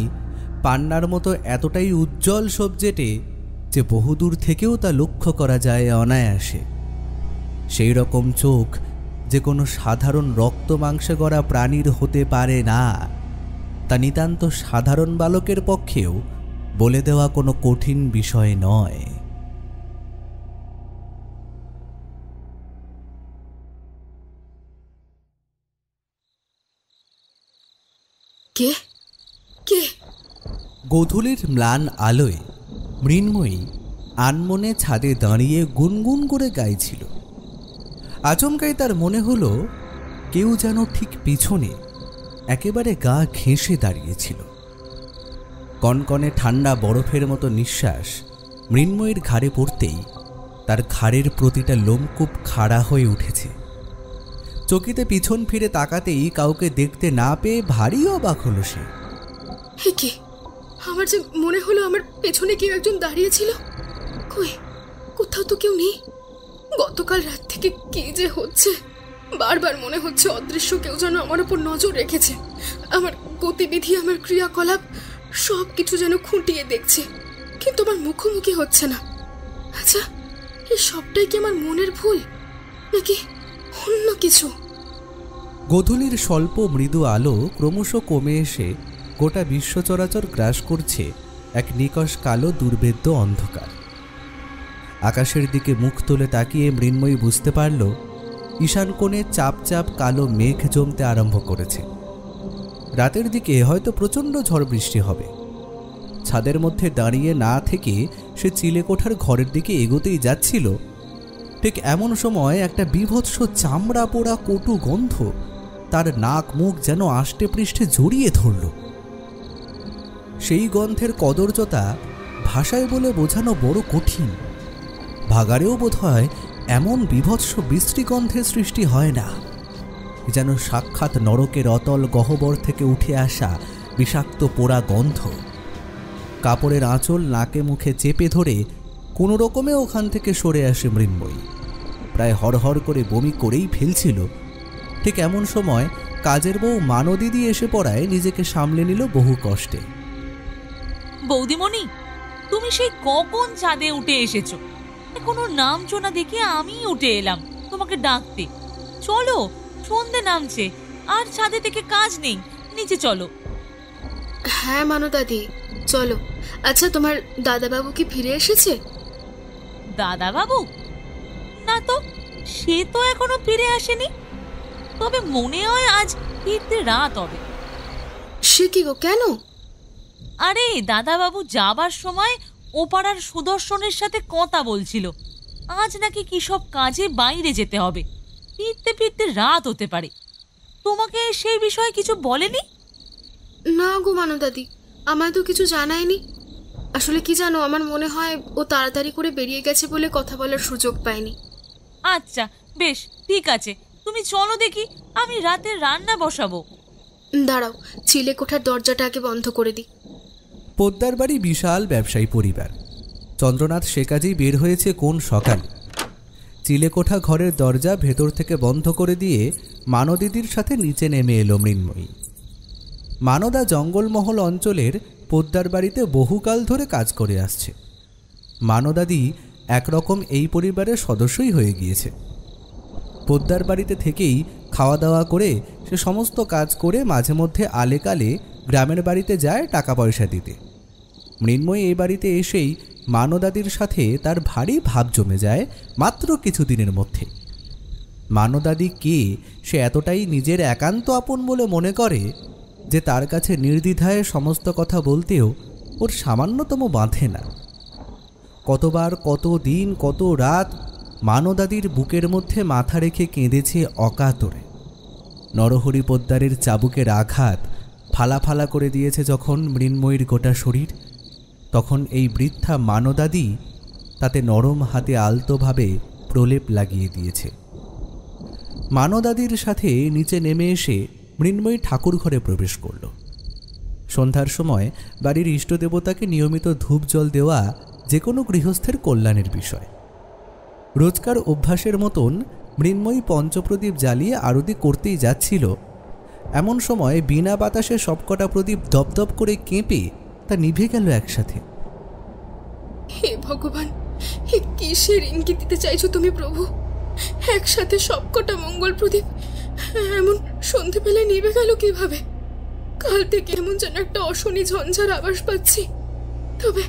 পান্নার মতো এতটাই উজ্জ্বল সবজেটে যে বহুদূর থেকেও তা লক্ষ্য করা যায় অনায়াসে। সেই রকম চোখ যে কোনো সাধারণ রক্ত মাংসে গড়া প্রাণীর হতে পারে না, তা নিতান্ত সাধারণ বালকের পক্ষেও বলে দেওয়া কোনো কঠিন বিষয় নয়। কে কে? গোধূলির ম্লান আলোয় মৃন্ময়ী আনমনে ছাদে দাঁড়িয়ে গুনগুন করে গাইছিল। আচমকাই তার মনে হলো কেউ যেন ঠিক পিছনে একেবারে গা ঘেঁষে দাঁড়িয়েছিল। কনকনে ঠান্ডা বরফের মতো নিঃশ্বাস মৃন্ময়ীর ঘাড়ে পড়তেই তার ঘাড়ের প্রতিটা লোমকূপ খাড়া হয়ে উঠেছে। চকিতে পিছন ফিরে তাকাতেই কাউকে দেখতে না পেয়ে ভারী অবাক হলো সে। কে? আমার যে মনে হলো আমার পেছনে কেউ একজন দাঁড়িয়েছিল। কই, কোথাও তো কেউ নেই। গতকাল রাত থেকে কি যে হচ্ছে, বারবার মনে হচ্ছে অদৃশ্য কেউ যেন আমার উপর নজর রেখেছে। আমার গতিবিধি, আমার ক্রিয়াকলাপ সব কিছু যেন খুঁটিয়ে দেখছে, কিন্তু আমার মুখোমুখি হচ্ছে না। আচ্ছা, এই সবটাই কি আমার মনের ভুল নাকি অন্য কিছু? গোধূলির স্বল্প মৃদু আলো ক্রমশ কমে এসে গোটা বিশ্ব চরাচর গ্রাস করছে এক নিকষ কালো দুর্ভেদ্য অন্ধকার। আকাশের দিকে মুখ তুলে তাকিয়ে মৃন্ময়ী বুঝতে পারল ঈশান কোণে চাপ চাপ কালো মেঘ জমতে আরম্ভ করেছে। রাতের দিকে হয়তো প্রচণ্ড ঝড় বৃষ্টি হবে। ছাদের মধ্যে দাঁড়িয়ে না থেকে সে চিলেকোঠার ঘরের দিকে এগোতেই যাচ্ছিল। ঠিক এমন সময় একটা বীভৎস চামড়া পোড়া কটু গন্ধ তার নাক মুখ যেন আষ্টে পৃষ্ঠে জড়িয়ে ধরল। সেই গন্ধের কদর্যতা ভাষায় বলে বোঝানো বড় কঠিন। ভাগাড়েও বোধ হয় এমন বীভৎস বিশ্রী গন্ধের সৃষ্টি হয় না। যেন সাক্ষাৎ নরকের অতল গহ্বর থেকে উঠে আসা বিষাক্ত পোড়া গন্ধ। কাপড়ের আঁচল নাকে মুখে চেপে ধরে কোনো রকমে ওখান থেকে সরে আসে মৃন্ময়ী। প্রায় হরহর করে বমি করেই ফেলছিল। ঠিক এমন সময় কাজের বউ মানদিদি এসে পড়ায় নিজেকে সামলে নিল বহু কষ্টে। বৌদিমণি, তুমি সেই কখন ছাদে উঠে এসেছো? কোনো নামছো না দেখে আমি উঠে এলাম তোমাকে ডাকতে। চলো, সন্ধে নামছে, আর ছাদে থেকে কাজ নেই, নিচে চলো। হ্যাঁ মানদাদি, চলো। আচ্ছা, তোমার দাদাবাবু কি ফিরে এসেছে? দাদাবাবু? না তো, সে তো এখনো ফিরে আসেনি। তবে মনে হয় আজ ফিরতে রাত হবে। সে কি গো, কেন? আরে দাদাবাবু যাবার সময় ওপাড়ার সুদর্শনের সাথে কথা বলছিল। আজ নাকি কি সব কাজে বাইরে যেতে হবে, ফিরতে ফিরতে রাত হতে পারে। তোমাকে সেই বিষয়ে কিছু বলেনি? না গো মানদাদি, আমায় তো কিছু জানায়নি। আসলে কি জানো, আমার মনে হয় ও তাড়াতাড়ি করে বেরিয়ে গেছে বলে কথা বলার সুযোগ পায়নি। আচ্ছা বেশ, ঠিক আছে, তুমি চলো দেখি, আমি রাতে রান্না বসাবো। দাঁড়াও, চিলেকোঠার দরজাটা আগে বন্ধ করে দিই। পোদ্দার বাড়ি বিশাল ব্যবসায়ী পরিবার। চন্দ্রনাথ সে কাজেই বের হয়েছে কোন সকাল। চিলেকোঠা ঘরের দরজা ভেতর থেকে বন্ধ করে দিয়ে মানদিদির সাথে নিচে নেমে এলো মৃন্ময়ী। মানদা জঙ্গলমহল অঞ্চলের পোদ্দার বাড়িতে বহুকাল ধরে কাজ করে আসছে। মানদাদি একরকম এই পরিবারের সদস্যই হয়ে গিয়েছে। পোদ্দার বাড়িতে থেকেই খাওয়া দাওয়া করে সে সমস্ত কাজ করে মাঝে মধ্যে আলেকালে গ্রামের বাড়িতে যায় টাকা পয়সা দিতে। মৃন্ময়ী এই বাড়িতে এসেই মানদাদির সাথে তার ভারী ভাব জমে যায় মাত্র কিছুদিনের মধ্যে। মানদাদি কে সে এতটাই নিজের একান্ত আপন বলে মনে করে যে তার কাছে নির্দ্বিধায় সমস্ত কথা বলতেও ওর সামান্যতম বাঁধে না। কতবার, কত দিন, কত রাত মানদাদির বুকের মধ্যে মাথা রেখে কেঁদেছে অকাতরে। নরহরি পোদ্দারের চাবুকের আঘাত ফালা ফালা করে দিয়েছে যখন মৃন্ময়ীর গোটা শরীর, তখন এই বৃদ্ধা মানদাদি তাতে নরম হাতে আলতোভাবে প্রলেপ লাগিয়ে দিয়েছে। মানদাদির সাথে নিচে নেমে এসে মৃন্ময়ী ঠাকুর ঘরে প্রবেশ করল। সন্ধ্যার সময় বাড়ির ইষ্টদেবতাকে নিয়মিত ধূপ জল দেওয়া যে কোনো গৃহস্থের কল্যাণের বিষয়। রোজকার অভ্যাসের মতন মৃন্ময়ী পঞ্চপ্রদীপ জ্বালিয়ে আরতি করতেই যাচ্ছিল, এমন সময় বিনা বাতাসে সবকটা প্রদীপ দপদপ করে কেঁপে তা নিভে গেল একসাথে। হে ভগবান, হে কিসের ইঙ্গিত দিতে চাইছো তুমি প্রভু? একসাথে সবকটা মঙ্গল প্রদীপ এমন সন্ধেবেলায় নিভে গেল কিভাবে? কাল থেকে এমন যেন একটা অশনি ঝঞ্ঝার আভাস পাচ্ছি। তবে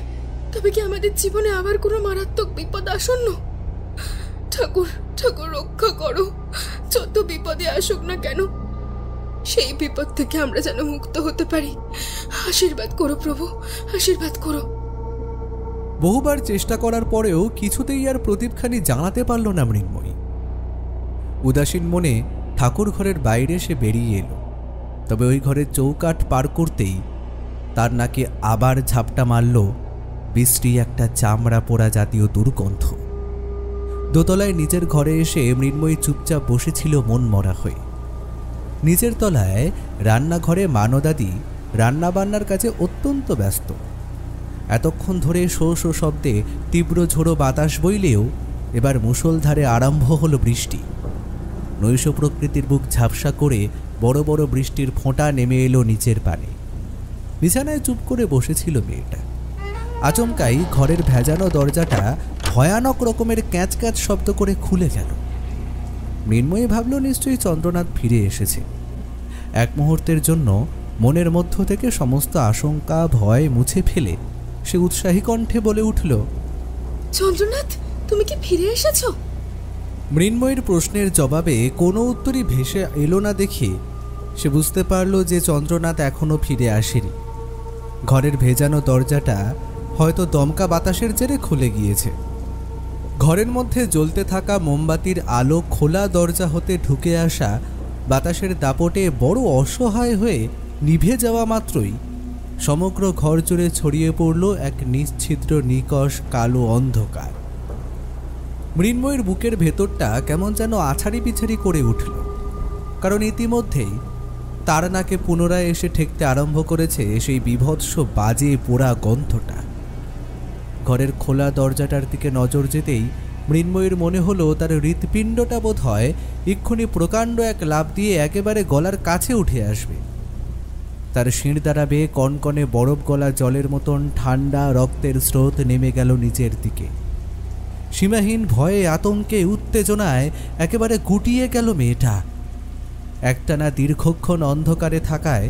তবে কি আমাদের জীবনে আবার কোনো মারাত্মক বিপদ আসন্ন? ঠাকুর ঠাকুর রক্ষা করো, যত বিপদে আসুক না কেন সেই বিপদ থেকে আমরা যেন মুক্ত হতে পারি। আশীর্বাদ করো প্রভু, আশীর্বাদ করো। বহুবার চেষ্টা করার পরেও কিছুতেই আর প্রদীপখানি জানাতে পারল না মৃন্ময়ী। উদাসীন মনে ঠাকুর ঘরের বাইরে সে বেরিয়ে এলো। তবে ওই ঘরের চৌকাঠ পার করতেই তার নাকে আবার ঝাপটা মারল বিশ্রী একটা চামড়া পোড়া জাতীয় দুর্গন্ধ। দোতলায় নিজের ঘরে এসে মৃন্ময়ী চুপচাপ বসেছিল মন মরা হয়ে। নিচের তলায় রান্নাঘরে মানদাদি রান্নাবান্নার কাজে অত্যন্ত ব্যস্ত। এতক্ষণ ধরে শো শো শব্দে তীব্র ঝোড়ো বাতাস বইলেও এবার মুষলধারে আরম্ভ হলো বৃষ্টি। নৈশ প্রকৃতির বুক ঝাপসা করে বড় বড় বৃষ্টির ফোঁটা নেমে এলো নিচের পানে। বিছানায় চুপ করে বসেছিল মেয়েটা। আচমকাই ঘরের ভেজানো দরজাটা ভয়ানক রকমের ক্যাঁচ ক্যাঁচ শব্দ করে খুলে গেল। মৃন্ময়ী ভাবল নিশ্চয়ই চন্দ্রনাথ ফিরে এসেছে। এক মুহূর্তের জন্য মনের মধ্য থেকে সমস্ত আশঙ্কা ভয় মুছে ফেলে সে উৎসাহী কণ্ঠে বলে উঠল, চন্দ্রনাথ, তুমি কি ফিরে এসেছো? মৃন্ময়ীর প্রশ্নের জবাবে কোনো উত্তরই ভেসে এলো না দেখে সে বুঝতে পারল যে চন্দ্রনাথ এখনো ফিরে আসেনি। ঘরের ভেজানো দরজাটা হয়তো দমকা বাতাসের জেরে খুলে গিয়েছে। ঘরের মধ্যে জ্বলতে থাকা মোমবাতির আলো খোলা দরজা হতে ঢুকে আসা বাতাসের দাপটে বড় অসহায় হয়ে নিভে যাওয়া মাত্রই সমগ্র ঘর জুড়ে ছড়িয়ে পড়ল এক নিশ্ছিদ্র নিকষ কালো অন্ধকার। মৃন্ময়ীর বুকের ভেতরটা কেমন যেন আছাড়ি পিছাড়ি করে উঠল, কারণ ইতিমধ্যেই তার নাকে পুনরায় এসে ঠেকতে আরম্ভ করেছে সেই বীভৎস বাজে পোড়া গন্ধটা। ঘরের খোলা দরজাটার দিকে নজর যেতেই মৃন্ময়ীর মনে হলো তার হৃৎপিণ্ডটা বোধ হয় এক্ষুনি প্রকাণ্ড এক লাফ দিয়ে একেবারে গলার কাছে উঠে আসবে। তার শির দ্বারা বেয়ে কনকনে বরফ গলা জলের মতন ঠান্ডা রক্তের স্রোত নেমে গেল নিচের দিকে। সীমাহীন ভয়ে আতঙ্কে উত্তেজনায় একেবারে গুটিয়ে গেল মেয়েটা। একটানা দীর্ঘক্ষণ অন্ধকারে থাকায়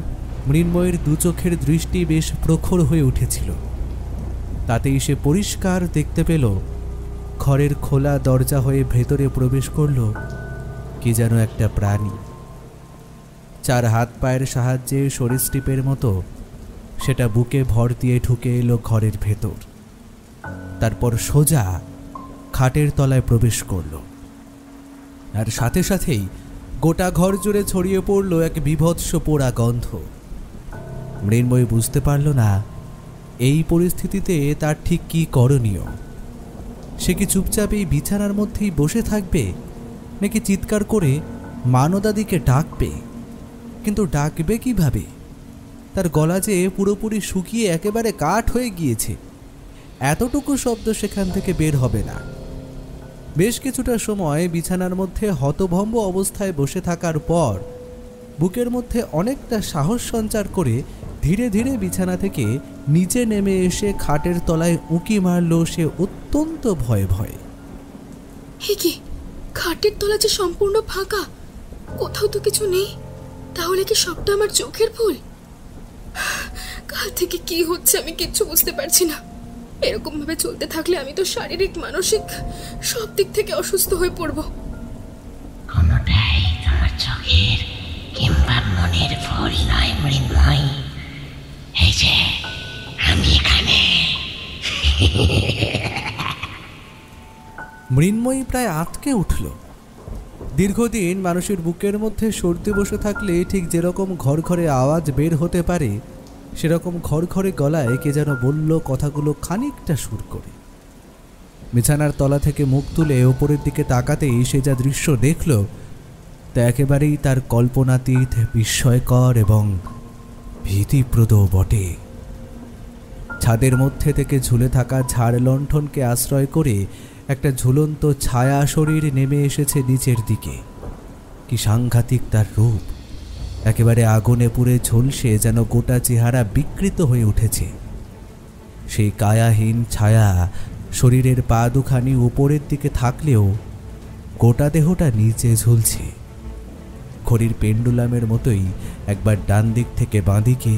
মৃন্ময়ীর দু চোখের দৃষ্টি বেশ প্রখর হয়ে উঠেছিল। তাতেই সে পরিষ্কার দেখতে পেল ঘরের খোলা দরজা হয়ে ভেতরে প্রবেশ করল কি যেন একটা প্রাণী। চার হাত পায়ের সাহায্যে সরীসৃপের মতো সেটা বুকে ভর দিয়ে ঢুকে এলো ঘরের ভেতর। তারপর সোজা খাটের তলায় প্রবেশ করল, আর সাথে সাথেই গোটা ঘর জুড়ে ছড়িয়ে পড়ল এক বীভৎস পোড়া গন্ধ। মৃন্ময়ী বুঝতে পারল না এই পরিস্থিতিতে তার ঠিক কী করণীয়। সে কি চুপচাপ এই বিছানার মধ্যেই বসে থাকবে, নাকি চিৎকার করে মানদাদিকে ডাকবে? কিন্তু ডাকবে কিভাবে? তার গলা যে পুরোপুরি শুকিয়ে একেবারে কাঠ হয়ে গিয়েছে, এতটুকু শব্দ সেখান থেকে বের হবে না। বেশ কিছুটা সময় বিছানার মধ্যে হতভম্ব অবস্থায় বসে থাকার পর বুকের মধ্যে অনেকটা সাহস সঞ্চার করে ধীরে ধীরে বিছানা থেকে নিচে নেমে এসে খাটের তলায় উঁকি মারল সে অত্যন্ত ভয়ে ভয়ে। হে কি, খাটের তলা যে সম্পূর্ণ ফাঁকা, কোথাও তো কিছু নেই। তাহলে কি সবটা আমার চোখের ভুল? কাল থেকে কি হচ্ছে আমি কিচ্ছু বুঝতে পারছি না। এরকম ভাবে চলতে থাকলে আমি তো শারীরিক মানসিক সব দিক থেকে অসুস্থ হয়ে পড়ব। কোনটাই তোমার চোখের কিংবা মনের ভুল নয় মৃন্ময়ী। এই যে আমি এখানে। মৃন্ময়ী প্রায় আটকে উঠল। দীর্ঘদিন মানুষের বুকের মধ্যে সর্দি বসে থাকলে ঠিক যেরকম ঘর ঘরে আওয়াজ বের হতে পারে, সেরকম ঘর ঘরে গলায় কে যেন বলল কথাগুলো খানিকটা সুর করে। বিছানার তলা থেকে মুখ তুলে ওপরের দিকে তাকাতেই সে যা দৃশ্য দেখল তা একেবারেই তার কল্পনাতীত, বিস্ময়কর এবং ভীতিপ্রদ বটে। ছাদের মধ্যে থেকে ঝুলে থাকা ঝাড় লণ্ঠনকে আশ্রয় করে একটা ঝুলন্ত ছায়া শরীর নেমে এসেছে নিচের দিকে। কি সাংঘাতিক তার রূপ! একেবারে আগুনে পুড়ে ঝলসে যেন গোটা চেহারা বিকৃত হয়ে উঠেছে। সেই কায়াহীন ছায়া শরীরের পা দুখানি উপরের দিকে থাকলেও গোটা দেহটা নিচে ঝুলছে। ঘড়ির পেন্ডুলামের মতোই একবার ডান দিক থেকে বাঁ দিকে,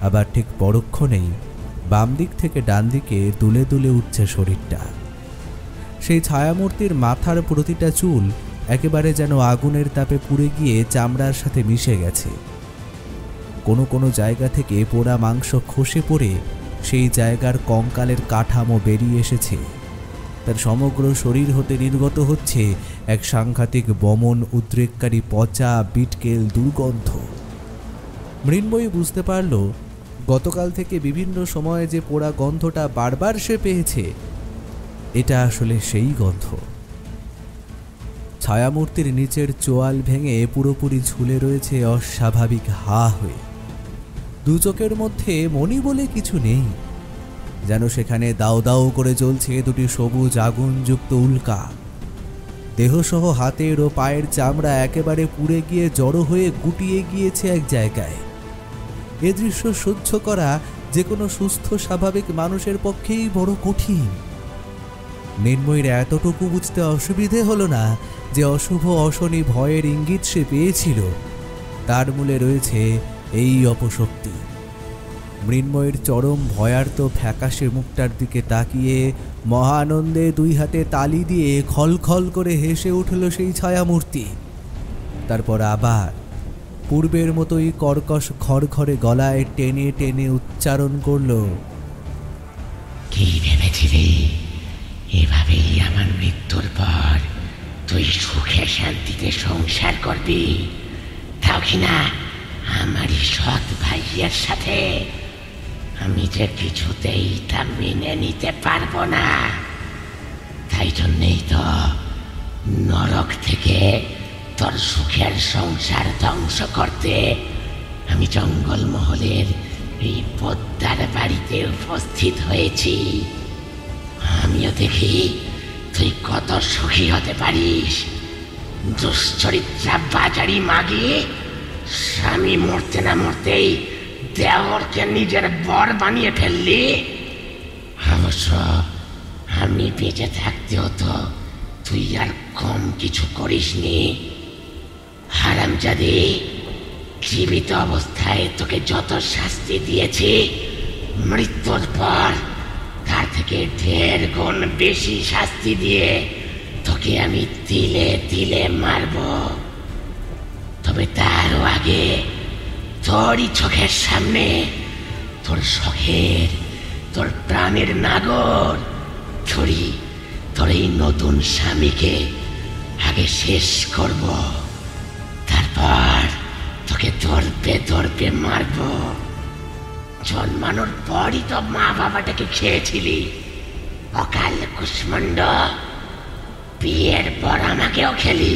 আবার ঠিক পরক্ষণেই বাম দিক থেকে ডান দিকে দুলে দুলে উঠছে শরীরটা। সেই ছায়ামূর্তির মাথার প্রতিটা চুল একেবারে যেন আগুনের তাপে পুড়ে গিয়ে চামড়ার সাথে মিশে গেছে। কোনো কোনো জায়গা থেকে পোড়া মাংস খসে পড়ে সেই জায়গার কঙ্কালের কাঠামো বেরিয়ে এসেছে। তার সমগ্র শরীর হতে নির্গত হচ্ছে এক সাংঘাতিক বমন উদ্রেককারী পচা বিটকেল দুর্গন্ধ। মৃন্ময়ী বুঝতে পারল গতকাল থেকে বিভিন্ন সময়ে যে পোড়া গন্ধটা বারবার সে পেয়েছে, এটা আসলে সেই গন্ধ। ছায়ামূর্তির নিচের চোয়াল ভেঙে পুরোপুরি ঝুলে রয়েছে অস্বাভাবিক হা হয়ে। দু চোখের মধ্যে মণি বলে কিছু নেই, যেন সেখানে দাও দাও করে জ্বলছে দুটি সবুজ আগুনযুক্ত উল্কা। দেহসহ হাতের ও পায়ের চামড়া একেবারে পুড়ে গিয়ে জড়ো হয়ে গুটিয়ে গিয়েছে এক জায়গায়। এ দৃশ্য সহ্য করা যে কোনো সুস্থ স্বাভাবিক মানুষের পক্ষেই বড় কঠিন। মৃন্ময়ীর এতটুকু বুঝতে অসুবিধে হলো না যে অশুভ অশনি ভয়ের ইঙ্গিত সে পেয়েছিল, তার মূলে রয়েছে এই অপশক্তি। মৃন্ময়ের চরম ভয়ার্ত ফ্যাকাশে মুখটার দিকে তাকিয়ে মহানন্দে দুই হাতে তালি দিয়ে খলখল করে হেসে উঠল সেই ছায়ামূর্তি। তারপর আবার পূর্বের মতোই কর্কশ খড়খড়ে গলায় টেনে টেনে উচ্চারণ করল, কি ভেবেছিলি এভাবেই আমার মৃত্যুর পর তুই সুখে শান্তিতে সংসার করবি? তাও কিনা আমারই সৎ ভাইয়ের সাথে? আমি যে কিছুতেই তা মেনে নিতে পারবো না। তাই জন্যেই তো নরক থেকে তোর সুখের সংসার ধ্বংস করতে আমি জঙ্গলমহলের এই পদ্মার বাড়িতে উপস্থিত হয়েছি। আমিও দেখি তুই কত সুখী হতে পারিস। দুশ্চরিত্রা বাজারি মাগি স্বামী মরতে না মরতেই দেওরকে নিজের বর বানিয়ে ফেললি। অবশ্য আমি বেঁচে থাকতেও তো তুই আর কম কিছু করিসনি। হারামজাদি, জীবিত অবস্থায় তোকে যত শাস্তি দিয়েছি, মৃত্যুর পর তার থেকে 1.5 গুণ বেশি শাস্তি দিয়ে তোকে আমি তিলে তিলে মারব। তবে তারও আগে তোরই চোখের সামনে তোর শখের, তোর প্রাণের নাগর তোর এই নতুন স্বামীকে আগে শেষ করব, তারপর তোকে ধরবে ধরবে মারব। জন্মানোর পরই তো মা বাবাটাকে খেয়েছিলি, অকাল কুষ্মাণ্ড। বিয়ের পর আমাকেও খেলি,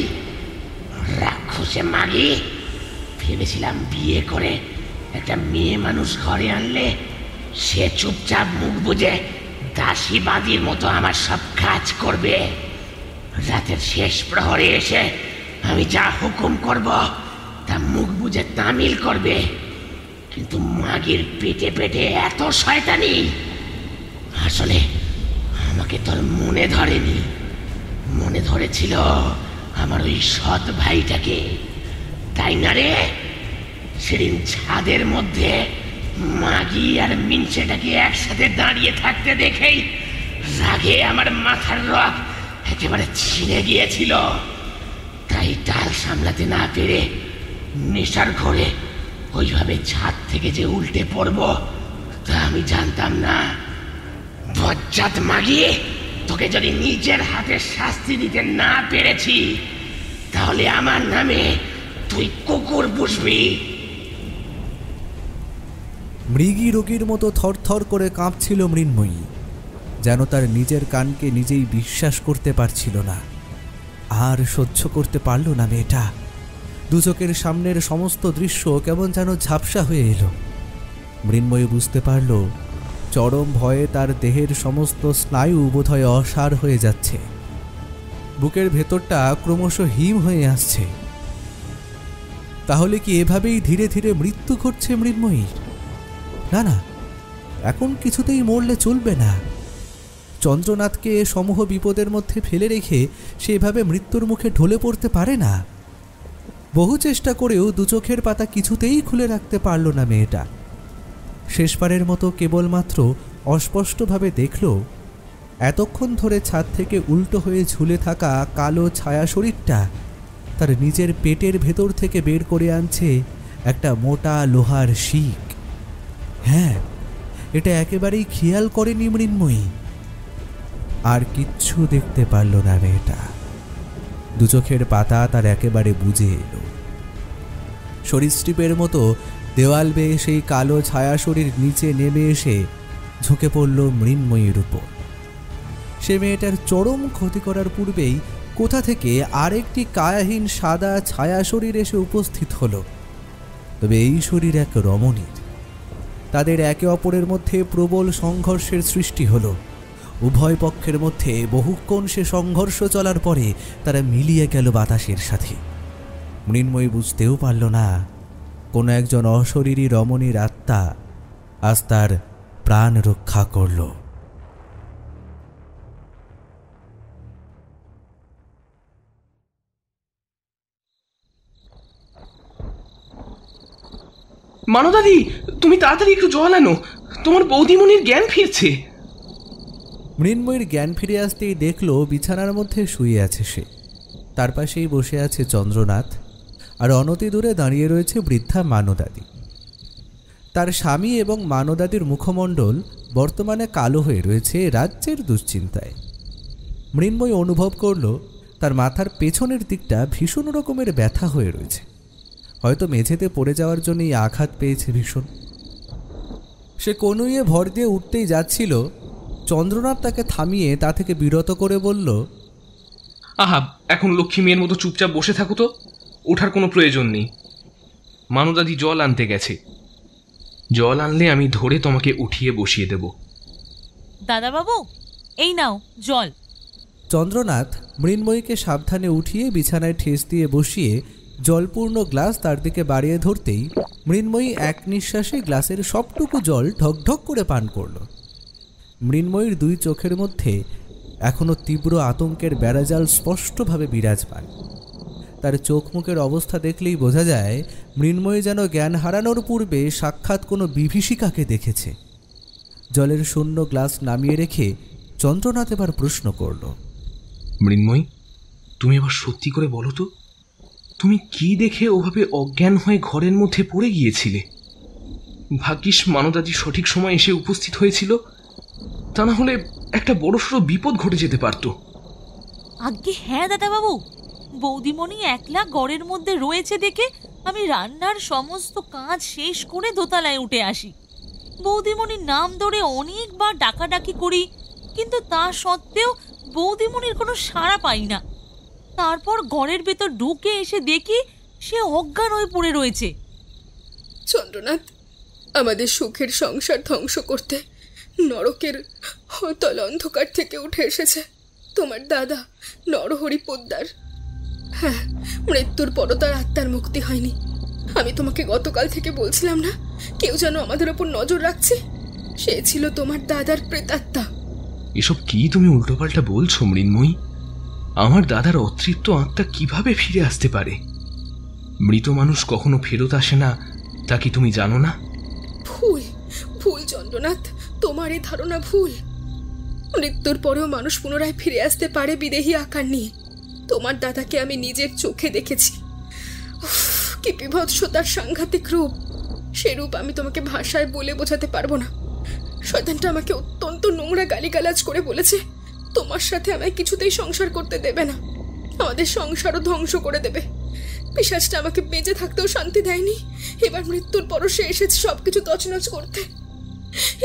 রাক্ষসে মাগি। ভেবেছিলাম বিয়ে করে একটা মেয়ে মানুষ ঘরে আনলে সে চুপচাপ মুখ বুজে দাসী বাদীর মতো আমার সব কাজ করবে। রাতের শেষ প্রহরে এসে আমি যা হুকুম করব তা মুখ বুজে তামিল করবে। কিন্তু মাগির পেটে পেটে এত শয়তানি, আসলে আমাকে তোর মনে ধরেনি। মনে ধরেছিল আমার ওই সৎ ভাইটাকে, তাই না রে? সেদিন ছাদের মধ্যে মাগি আর মিনসেটাকে একসাথে দাঁড়িয়ে থাকতে দেখেই রাগে আমার মাথার রক একেবারে ছিঁড়ে গিয়েছিল। তাই ডাল সামলাতে না পেরে নেশার ঘরে ওইভাবে ছাদ থেকে যে উল্টে পড়ব তা আমি জানতাম না। বজ্জাত মাগি, তোকে যদি নিজের হাতে শাস্তি দিতে না পেরেছি তাহলে আমার নামে তুই কুকুর পুষবি। মৃগী রোগীর মতো থরথর করে কাঁপছিল মৃন্ময়ী। যেন তার নিজের কানকে নিজেই বিশ্বাস করতে পারছিল না। আর সহ্য করতে পারল না মেয়েটা। দু চোখের সামনের সমস্ত দৃশ্য কেমন যেন ঝাপসা হয়ে এলো। মৃন্ময়ী বুঝতে পারল চরম ভয়ে তার দেহের সমস্ত স্নায়ু বোধহয় অসাড় হয়ে যাচ্ছে। বুকের ভেতরটা ক্রমশ হিম হয়ে আসছে। তাহলে কি এভাবেই ধীরে ধীরে মৃত্যু ঘটছে মৃন্ময়ীর? না না, এখন কিছুতেই মরলে চলবে না। চন্দ্রনাথকে সমূহ বিপদের মধ্যে ফেলে রেখে সেভাবে মৃত্যুর মুখে ঢলে পড়তে পারে না। বহু চেষ্টা করেও দু চোখের পাতা কিছুতেই খুলে রাখতে পারল না মেয়েটা। শেষবারের মতো কেবলমাত্র অস্পষ্টভাবে দেখল এতক্ষণ ধরে ছাদ থেকে উল্টো হয়ে ঝুলে থাকা কালো ছায়া শরীরটা তার নিজের পেটের ভেতর থেকে বের করে আনছে একটা মোটা লোহার শিক। হ্যাঁ, এটা একেবারেই খেয়াল করেনি মৃন্ময়ী। আর কিচ্ছু দেখতে পারল না মেয়েটা। দু চোখের পাতা তার একেবারে বুজে এলো। সরীসৃপের মতো দেওয়াল বেয়ে সেই কালো ছায়া শরীর নিচে নেমে এসে ঝুঁকে পড়ল মৃন্ময়ীর উপর। সে মেয়েটার চরম ক্ষতি করার পূর্বেই কোথা থেকে আরেকটি কায়াহীন সাদা ছায়া শরীর এসে উপস্থিত হলো। তবে এই শরীর এক রমণীর। তাদের একে অপরের মধ্যে প্রবল সংঘর্ষের সৃষ্টি হলো। উভয় পক্ষের মধ্যে বহুক্ষণ সে সংঘর্ষ চলার পরে তারা মিলিয়ে গেল বাতাসের সাথে। মৃন্ময়ী বুঝতেও পারল না কোনো একজন অশরীরী রমণীর আত্মা আজ তার প্রাণ রক্ষা করল। মানদাদি, তুমি তাড়াতাড়ি একটু জল আনো, তোমার বৌদিমণির জ্ঞান ফিরছে। মৃন্ময়ীর জ্ঞান ফিরে আসতেই দেখল বিছানার মধ্যে শুয়ে আছে সে। তার পাশেই বসে আছে চন্দ্রনাথ, আর অনতি দূরে দাঁড়িয়ে রয়েছে বৃদ্ধা মানদাদি। তার স্বামী এবং মানদাদির মুখমণ্ডল বর্তমানে কালো হয়ে রয়েছে রাজ্যের দুশ্চিন্তায়। মৃন্ময়ী অনুভব করল তার মাথার পেছনের দিকটা ভীষণ রকমের ব্যথা হয়ে রয়েছে। হয়তো মেঝেতে পড়ে যাওয়ার জন্যই আঘাত পেয়েছে ভীষণ। সে কনুইয়ে ভর দিয়ে উঠতেই যাচ্ছিল, চন্দ্রনাথ তাকে থামিয়ে তা থেকে বিরত করে বলল, আহা, এখন লক্ষ্মী মেয়ের মতো চুপচাপ বসে থাকো তো, ওঠার কোনো প্রয়োজন নেই। মানদাদি জল আনতে গেছে, জল আনলে আমি ধরে তোমাকে উঠিয়ে বসিয়ে দেব। দাদাবাবু, এই নাও জল। চন্দ্রনাথ মৃন্ময়ীকে সাবধানে উঠিয়ে বিছানায় ঠেস দিয়ে বসিয়ে জলপূর্ণ গ্লাস তার দিকে বাড়িয়ে ধরতেই মৃন্ময়ী এক নিঃশ্বাসে গ্লাসের সবটুকু জল ঢকঢক করে পান করল। মৃন্ময়ীর দুই চোখের মধ্যে এখনো তীব্র আতঙ্কের বেড়াজাল স্পষ্টভাবে বিরাজমান। তার চোখ মুখের অবস্থা দেখলেই বোঝা যায় মৃন্ময়ী যেন জ্ঞান হারানোর পূর্বে সাক্ষাৎ কোনো বিভীষিকাকে দেখেছে। জলের শূন্য গ্লাস নামিয়ে রেখে চন্দ্রনাথ এবার প্রশ্ন করল, মৃন্ময়ী, তুমি এবার সত্যি করে বলো তো, তুমি কি দেখে ওভাবে অজ্ঞান হয়ে ঘরের মধ্যে পড়ে গিয়েছিলে? ভাগ্যিস মানদাদি সঠিক সময় এসে উপস্থিত হয়েছিল, তা না হলে একটা বড়সড় বিপদ ঘটে যেতে পারত। আজ্ঞে হ্যাঁ দাদাবাবু, বৌদিমণি একলা ঘরের মধ্যে রয়েছে দেখে আমি রান্নার সমস্ত কাজ শেষ করে দোতলায় উঠে আসি। বৌদিমণির নাম ধরে অনেকবার ডাকাডাকি করি, কিন্তু তা সত্ত্বেও বৌদিমণির কোনো সাড়া পাই না। তারপর ঘরের ভেতর ঢুকে এসে দেখি সে অজ্ঞান হয়ে পড়ে রয়েছে। চন্দ্রনাথ আমাদের সুখের সংসার ধ্বংস করতে নরকের অতল অন্ধকার থেকে উঠে এসেছে তোমার দাদা নরহরি পোদ্দার। হ্যাঁ, মৃত্যুর পরও তার আত্মার মুক্তি হয়নি। আমি তোমাকে গতকাল থেকে বলছিলাম না, কেউ যেন আমাদের ওপর নজর রাখছে? সে ছিল তোমার দাদার প্রেতাত্মা। এসব কি তুমি উল্টোপাল্টা বলছো মৃন্ময়ী? আমার দাদার অতৃপ্ত আত্মা কিভাবে ফিরে আসতে পারে? মৃত মানুষ কখনো ফেরত আসে না, তা কি তুমি জানো না? ভুল ভুল চন্দ্রনাথ, তোমার এই ধারণা ভুল। মৃত্যুর পরেও মানুষ পুনরায় ফিরে আসতে পারে বিদেহী আকার নিয়ে। তোমার দাদাকে আমি নিজের চোখে দেখেছি। কি বিভৎসতার সাংঘাতিক রূপ! সে রূপ আমি তোমাকে ভাষায় বলে বোঝাতে পারবো না। শয়তানটা আমাকে অত্যন্ত নোংরা গালিগালাজ করে বলেছে তোমার সাথে আমায় কিছুতেই সংসার করতে দেবে না, আমাদের সংসারও ধ্বংস করে দেবে। পিশাচটা আমাকে বেঁচে থাকতেও শান্তি দেয়নি, এবার মৃত্যুর পরও সে এসেছে সবকিছু তছনছ করতে।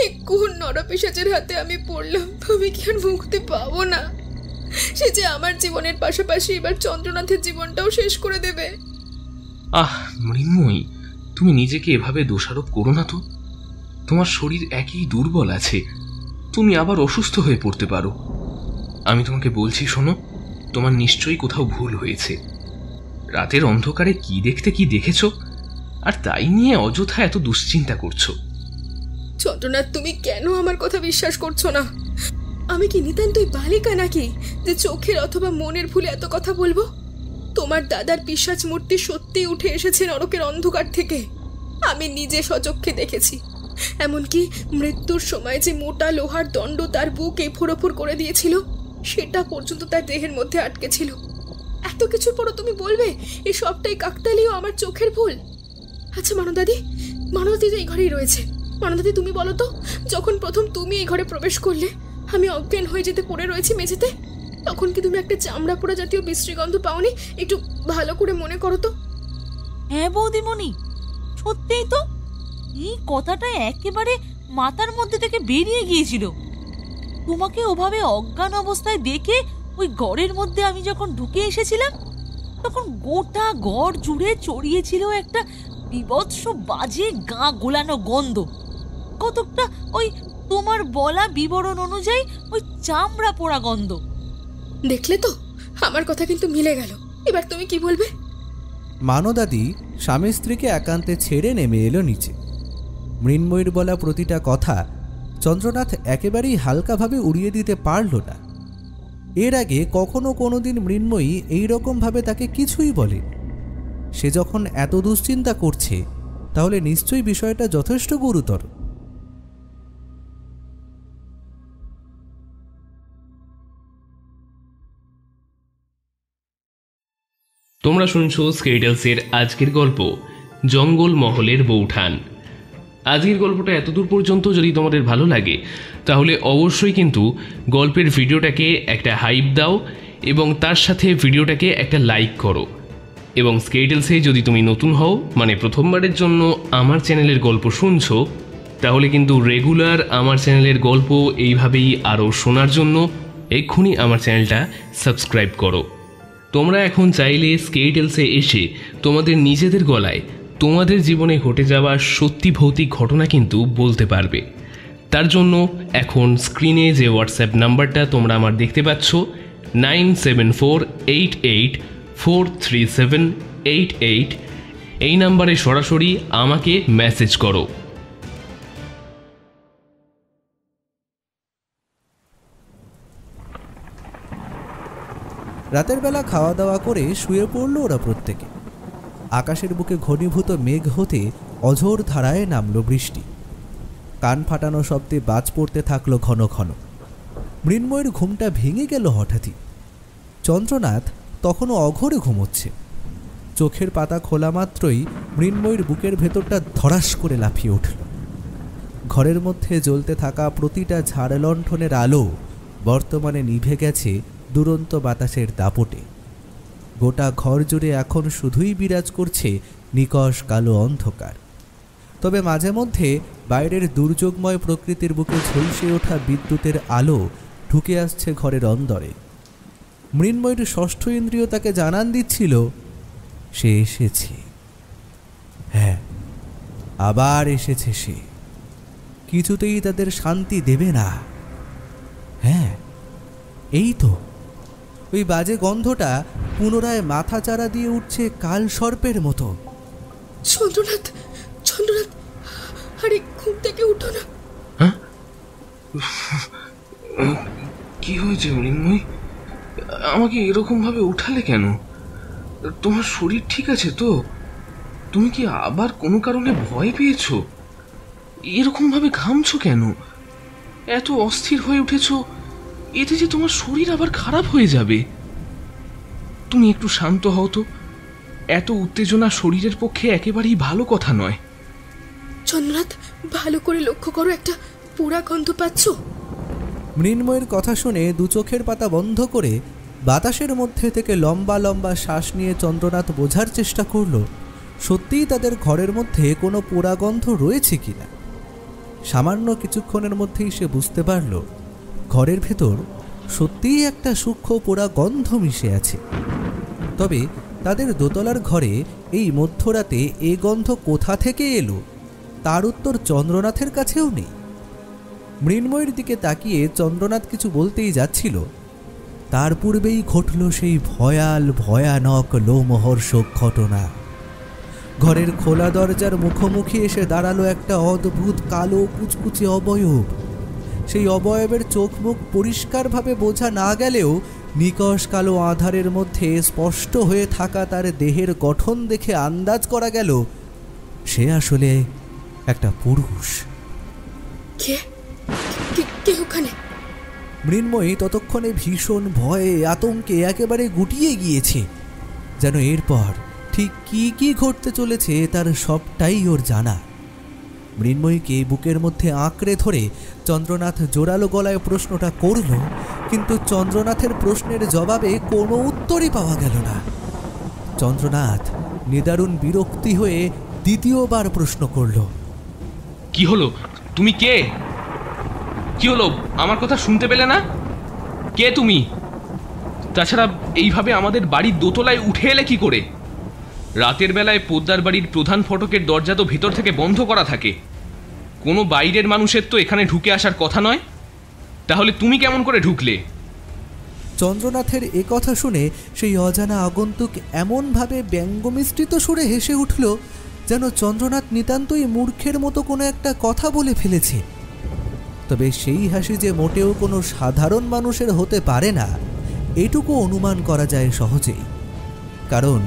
এই কোন নরপিশাচের হাতে আমি পড়লাম? আমি কি আর মুক্তি পাবো না? সে যে আমার জীবনের পাশাপাশি এবার চন্দ্রনাথের জীবনটাও শেষ করে দেবে। আহ মৃন্ময়ী, তুমি নিজেকে এভাবে দোষারোপ করো না তো। তোমার শরীর একই দুর্বল আছে, তুমি আবার অসুস্থ হয়ে পড়তে পারো। আমি তোমাকে বলছি শোনো, তোমার নিশ্চয়ই কোথাও ভুল হয়েছে। রাতের অন্ধকারে কি দেখতে কি দেখেছ, আর তাই নিয়ে অযথা এত দুশ্চিন্তা করছো। চন্দ্রনাথ, তুমি কেন আমার কথা বিশ্বাস করছো না? আমি কি নিতান্তই বালিকা নাকি যে চোখের অথবা মনের ভুলে এত কথা বলবো? তোমার দাদার পিশাচ মূর্তি সত্যি উঠে এসেছে নরকের অন্ধকার থেকে। আমি নিজে সচক্ষে দেখেছি। এমনকি মৃত্যুর সময় যে মোটা লোহার দণ্ড তার বুক এফোড় করে দিয়েছিল, সেটা পর্যন্ত তার দেহের মধ্যে আটকে ছিল। এত কিছুর পরও তুমি বলবে এই সবটাই কাকতালীয়, আমার চোখের ভুল? আচ্ছা মানদাদি তো এই ঘরেই রয়েছে। মানদাদি, তুমি বলো তো, যখন প্রথম তুমি এই ঘরে প্রবেশ করলে, আমি অজ্ঞান হয়ে যেতে পড়ে রয়েছি মেঝেতে, তখন কি তুমি একটা চামড়া পোড়া জাতীয় বিশ্রীগন্ধ পাওনি? একটু ভালো করে মনে করো তো। হ্যাঁ বৌদিমণি, সত্যিই তো। এই কথাটা একেবারে মাথার মধ্যে থেকে বেরিয়ে গিয়েছিল। তোমাকে ওভাবে অজ্ঞান অবস্থায় দেখে ওই ঘরের মধ্যে আমি যখন ঢুকে এসেছিলাম, তখন গোটা ঘর জুড়ে ছড়িয়েছিল একটা বিভৎস বাজে গা গোলানো গন্ধ। কতকটা ওই তোমার বলা বিবরণ অনুযায়ী ওই চামড়া পোড়া গন্ধ। দেখলে তো, আমার কথা কিন্তু মিলে গেল। এবার তুমি কি বলবে? মানদাদি স্বামী স্ত্রীকে একান্তে ছেড়ে নেমে এলো নিচে। মৃন্ময়ীর বলা প্রতিটা কথা চন্দ্রনাথ একেবারেই হালকাভাবে উড়িয়ে দিতে পারল না। এর আগে কখনো কোনোদিন মৃন্ময়ী এইরকমভাবে তাকে কিছুই বলে। সে যখন এত দুশ্চিন্তা করছে, তাহলে নিশ্চয়ই বিষয়টা যথেষ্ট গুরুতর। তোমরা শুনছো স্কেটেলসের আজকের গল্প জঙ্গল মহলের বৌঠান। আজকের গল্পটা এতদূর পর্যন্ত যদি তোমাদের ভালো লাগে, তাহলে অবশ্যই কিন্তু গল্পের ভিডিওটাকে একটা হাইপ দাও এবং তার সাথে ভিডিওটাকে একটা লাইক করো। এবং স্কেটেলসে যদি তুমি নতুন হও, মানে প্রথমবারের জন্য আমার চ্যানেলের গল্প শুনছো, তাহলে কিন্তু রেগুলার আমার চ্যানেলের গল্প এইভাবেই আরও শোনার জন্য এক্ষুনি আমার চ্যানেলটা সাবস্ক্রাইব করো। তোমরা এখন চাইলে স্কেটেলসে এসে তোমাদের নিজেদের গলায় তোমাদের জীবনে ঘটে যাওয়া সত্যি ভৌতিক ঘটনা কিন্তু বলতে পারবে। তার জন্য এখন স্ক্রিনে যে হোয়াটসঅ্যাপ নাম্বারটা তোমরা আমার দেখতে পাচ্ছ, 9748843788, এই নাম্বারে সরাসরি আমাকে মেসেজ করো। রাতের বেলা খাওয়া দাওয়া করে শুয়ে পড়ল ওরা প্রত্যেকে। আকাশের বুকে ঘনীভূত মেঘ হতে অঝোর ধারায় নামল বৃষ্টি। কান ফাটানো শব্দে বাজ পড়তে থাকলো ঘন ঘন। মৃন্ময়ের ঘুমটা ভেঙে গেল হঠাৎই। চন্দ্রনাথ তখনও অঘরে ঘুমোচ্ছে। চোখের পাতা খোলা মাত্রই মৃন্ময়ের বুকের ভেতরটা ধড়াস করে লাফিয়ে উঠল। ঘরের মধ্যে জ্বলতে থাকা প্রতিটা ঝাড় লণ্ঠনের আলো বর্তমানে নিভে গেছে দুরন্ত বাতাসের দাপটে। গোটা ঘর জুড়ে এখন শুধুই বিরাজ করছে নিকষ কালো অন্ধকার। তবে মাঝে মধ্যে বাইরের দুর্যোগময় প্রকৃতির বুকে ঝলসে ওঠা বিদ্যুতের আলো ঢুকে আসছে ঘরের অন্দরে। মৃন্ময়ের ষষ্ঠ ইন্দ্রিয় তাকে জানান দিচ্ছিল সে এসেছে। হ্যাঁ, আবার এসেছে সে। কিছুতেই তাদের শান্তি দেবে না। হ্যাঁ, এই তো ওই বাজে গন্ধটা পুনরায় মাথা চারা দিয়ে উঠছে কাল সর্পের মতো। চন্দ্রনাথ, চন্দ্রনাথ, আরে ঘুম থেকে উঠো না। হ্যাঁ, কি হয়েছে মৃন্ময়ী? আমাকে এরকম ভাবে উঠালে কেন? তোমার শরীর ঠিক আছে তো? তুমি কি আবার কোনো কারণে ভয় পেয়েছো? এরকম ভাবে ঘামছো কেন? এত অস্থির হয়ে উঠেছো, এতে যে তোমার শরীর আবার খারাপ হয়ে যাবে। তুমি একটু শান্ত হও তো। এত উত্তেজনা শরীরের পক্ষে একেবারেই ভালো কথা নয়। চন্দ্রনাথ, ভালো করে লক্ষ্য করো, একটা পোড়া গন্ধ পাচ্ছ? মৃন্ময়ের কথা শুনে দু চোখের পাতা বন্ধ করে বাতাসের মধ্যে থেকে লম্বা লম্বা শ্বাস নিয়ে চন্দ্রনাথ বোঝার চেষ্টা করল সত্যিই তাদের ঘরের মধ্যে কোনো পোড়া গন্ধ রয়েছে কিনা। সামান্য কিছুক্ষণের মধ্যেই সে বুঝতে পারল ঘরের ভেতর সত্যিই একটা সূক্ষ্ম পোড়া গন্ধ মিশে আছে। তবে তাদের দোতলার ঘরে এই মধ্যরাতে এ গন্ধ কোথা থেকে এলো তার উত্তর চন্দ্রনাথের কাছেও নেই। মৃন্ময়ীর দিকে তাকিয়ে চন্দ্রনাথ কিছু বলতেই যাচ্ছিল, তার পূর্বেই ঘটল সেই ভয়ানক লোমহর্ষক ঘটনা। ঘরের খোলা দরজার মুখোমুখি এসে দাঁড়ালো একটা অদ্ভুত কালো কুচকুচে অবয়ব। সেই অবয়বের চোখ মুখ পরিষ্কারভাবে বোঝা না গেলেও নিকষ কালো আধারের মধ্যে স্পষ্ট হয়ে থাকা তার দেহের গঠন দেখে আন্দাজ করা গেল সে আসলে একটা পুরুষ। কে ওখানে? মৃন্ময়ী ততক্ষণে ভীষণ ভয়ে আতঙ্কে একেবারে গুটিয়ে গিয়েছে, যেন এরপর ঠিক কি ঘটতে চলেছে তার সবটাই ওর জানা। মৃন্ময়ীকে বুকের মধ্যে আঁকড়ে ধরে চন্দ্রনাথ জোরালো গলায় প্রশ্নটা করল, কিন্তু চন্দ্রনাথের প্রশ্নের জবাবে কোনো উত্তরই পাওয়া গেল না। চন্দ্রনাথ নিদারুণ বিরক্তি হয়ে দ্বিতীয়বার প্রশ্ন করল, কি হলো? তুমি কে? কি হলো? আমার কথা শুনতে পেলে না? কে তুমি? তাছাড়া এইভাবে আমাদের বাড়ির দোতলায় উঠে এলে কি করে? রাতের বেলায় পোদ্দার বাড়ির প্রধান ফটকের দরজা তো ভেতর থেকে বন্ধ করা থাকে। কোনো বাইরের মানুষের তো এখানে ঢুকে আসার কথা নয়। তাহলে তুমি কেমন করে ঢুকলে? চন্দ্রনাথের এ কথা শুনে সেই অজানা আগন্তুক এমনভাবে ব্যঙ্গমিশ্রিত সুরে হেসে উঠল যেন চন্দ্রনাথ নিতান্তই মূর্খের মতো কোনো একটা কথা বলে ফেলেছে। তবে সেই হাসি যে মোটেও কোনো সাধারণ মানুষের হতে পারে না এটুকু অনুমান করা যায় সহজেই। কারণ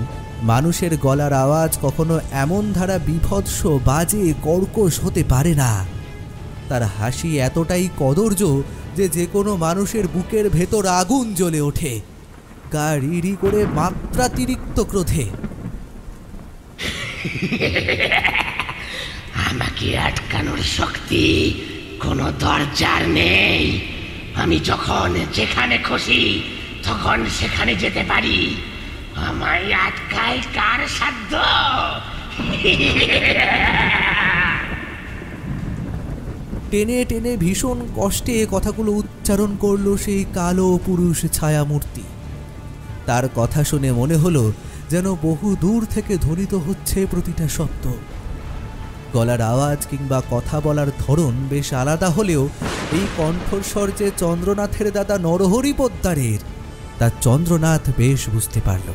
মানুষের গলার আওয়াজ কখনো এমন ধারা বিভৎস বাজে কর্কশ হতে পারে না। তার হাসি এতটাই কদর্য যে কোনো মানুষের বুকের ভেতর আগুন জ্বলে ওঠে, গা রিরি করে মাত্রাতিরিক্ত ক্রোধে। আমাকে আটকানোর শক্তি কোনো দরজার নেই। আমি যখন যেখানে খুশি তখন সেখানে যেতে পারি। আমায় আটকায় কার সাধ্য? টেনে টেনে ভীষণ কষ্টে কথাগুলো উচ্চারণ করল সেই কালো পুরুষ ছায়ামূর্তি। তার কথা শুনে মনে হলো যেন বহু দূর থেকে ধ্বনিত হচ্ছে প্রতিটা শব্দ। গলার আওয়াজ কিংবা কথা বলার ধরন বেশ আলাদা হলেও এই কণ্ঠস্বর যে চন্দ্রনাথের দাদা নরহরি পোদ্দারের তা চন্দ্রনাথ বেশ বুঝতে পারল।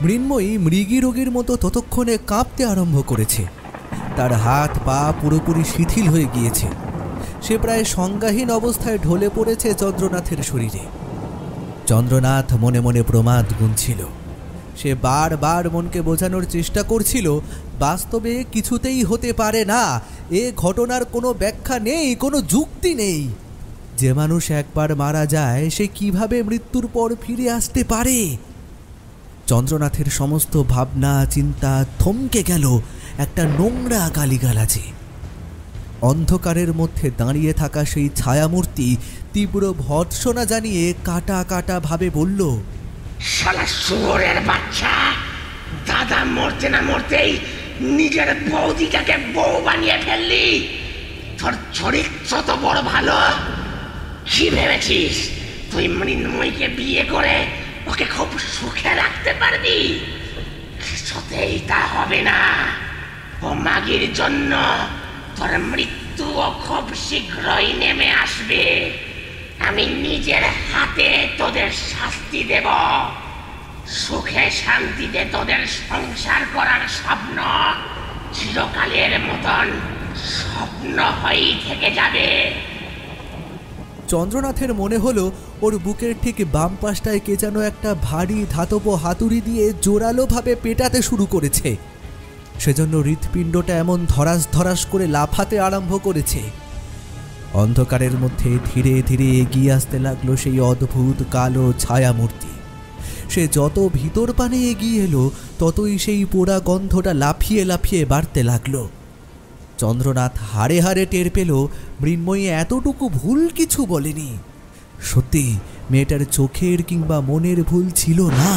মৃন্ময়ী মৃগী রোগীর মতো ততক্ষণে কাঁপতে আরম্ভ করেছে। তার হাত পা পুরোপুরি শিথিল হয়ে গিয়েছে। সে প্রায় সংজ্ঞাহীন অবস্থায় ঢলে পড়েছে চন্দ্রনাথের শরীরে। চন্দ্রনাথ মনে মনে প্রমাদ গুনছিল। সে বারবার মনকে বোঝানোর চেষ্টা করছিল বাস্তবে কিছুতেই হতে পারে না, এ ঘটনার কোনো ব্যাখ্যা নেই, কোনো যুক্তি নেই। যে মানুষ একবার মারা যায় সে কিভাবে মৃত্যুর পর ফিরে আসতে পারে? চন্দ্রনাথের সমস্ত ভাবনা চিন্তা থমকে গেল একটা নোংরা গালিগালাজে। অন্ধকারের মধ্যে দাঁড়িয়ে থাকা সেই ছায়ামূর্তি তীব্র ভর্ৎসনা জানিয়ে কাটা কাটা ভাবে বলল, শালা শুয়োরের বাচ্চা! দাদা মরতে না মরতেই নিজের বৌদিটাকে বউ বানিয়ে ফেললি। তোর চরিত্র তো বড় ভালো। কি ভেবেছিস তুই মৃন্ময়ীকে বিয়ে করে ওকে খুব সুখে রাখতে পারবি? কিছুতেই তা হবে না। ও মাগির জন্য তোর মৃত্যুও খুব শীঘ্রই নেমে আসবে। আমি নিজের হাতে তোদের শাস্তি দেব। সুখে শান্তিতে তোদের সংসার করার স্বপ্ন চিরকালের মতন স্বপ্ন হয়েই থেকে যাবে। চন্দ্রনাথের মনে হলো ওর বুকের ঠিক বাম পাশটায় কে যেন একটা ভারী ধাতব হাতুড়ি দিয়ে জোরালোভাবে পেটাতে শুরু করেছে। সেজন্য হৃৎপিণ্ডটা এমন ধরাস ধরাস করে লাফাতে আরম্ভ করেছে। অন্ধকারের মধ্যে ধীরে ধীরে এগিয়ে আসতে লাগলো সেই অদ্ভুত কালো ছায়ামূর্তি। সে যত ভিতর পানে এগিয়ে এলো ততই সেই পোড়া গন্ধটা লাফিয়ে লাফিয়ে বাড়তে লাগলো। চন্দ্রনাথ হাড়ে হাড়ে টের পেল মৃন্ময়ী এতটুকু ভুল কিছু বলেনি। সত্যি মেয়েটার চোখের কিংবা মনের ভুল ছিল না।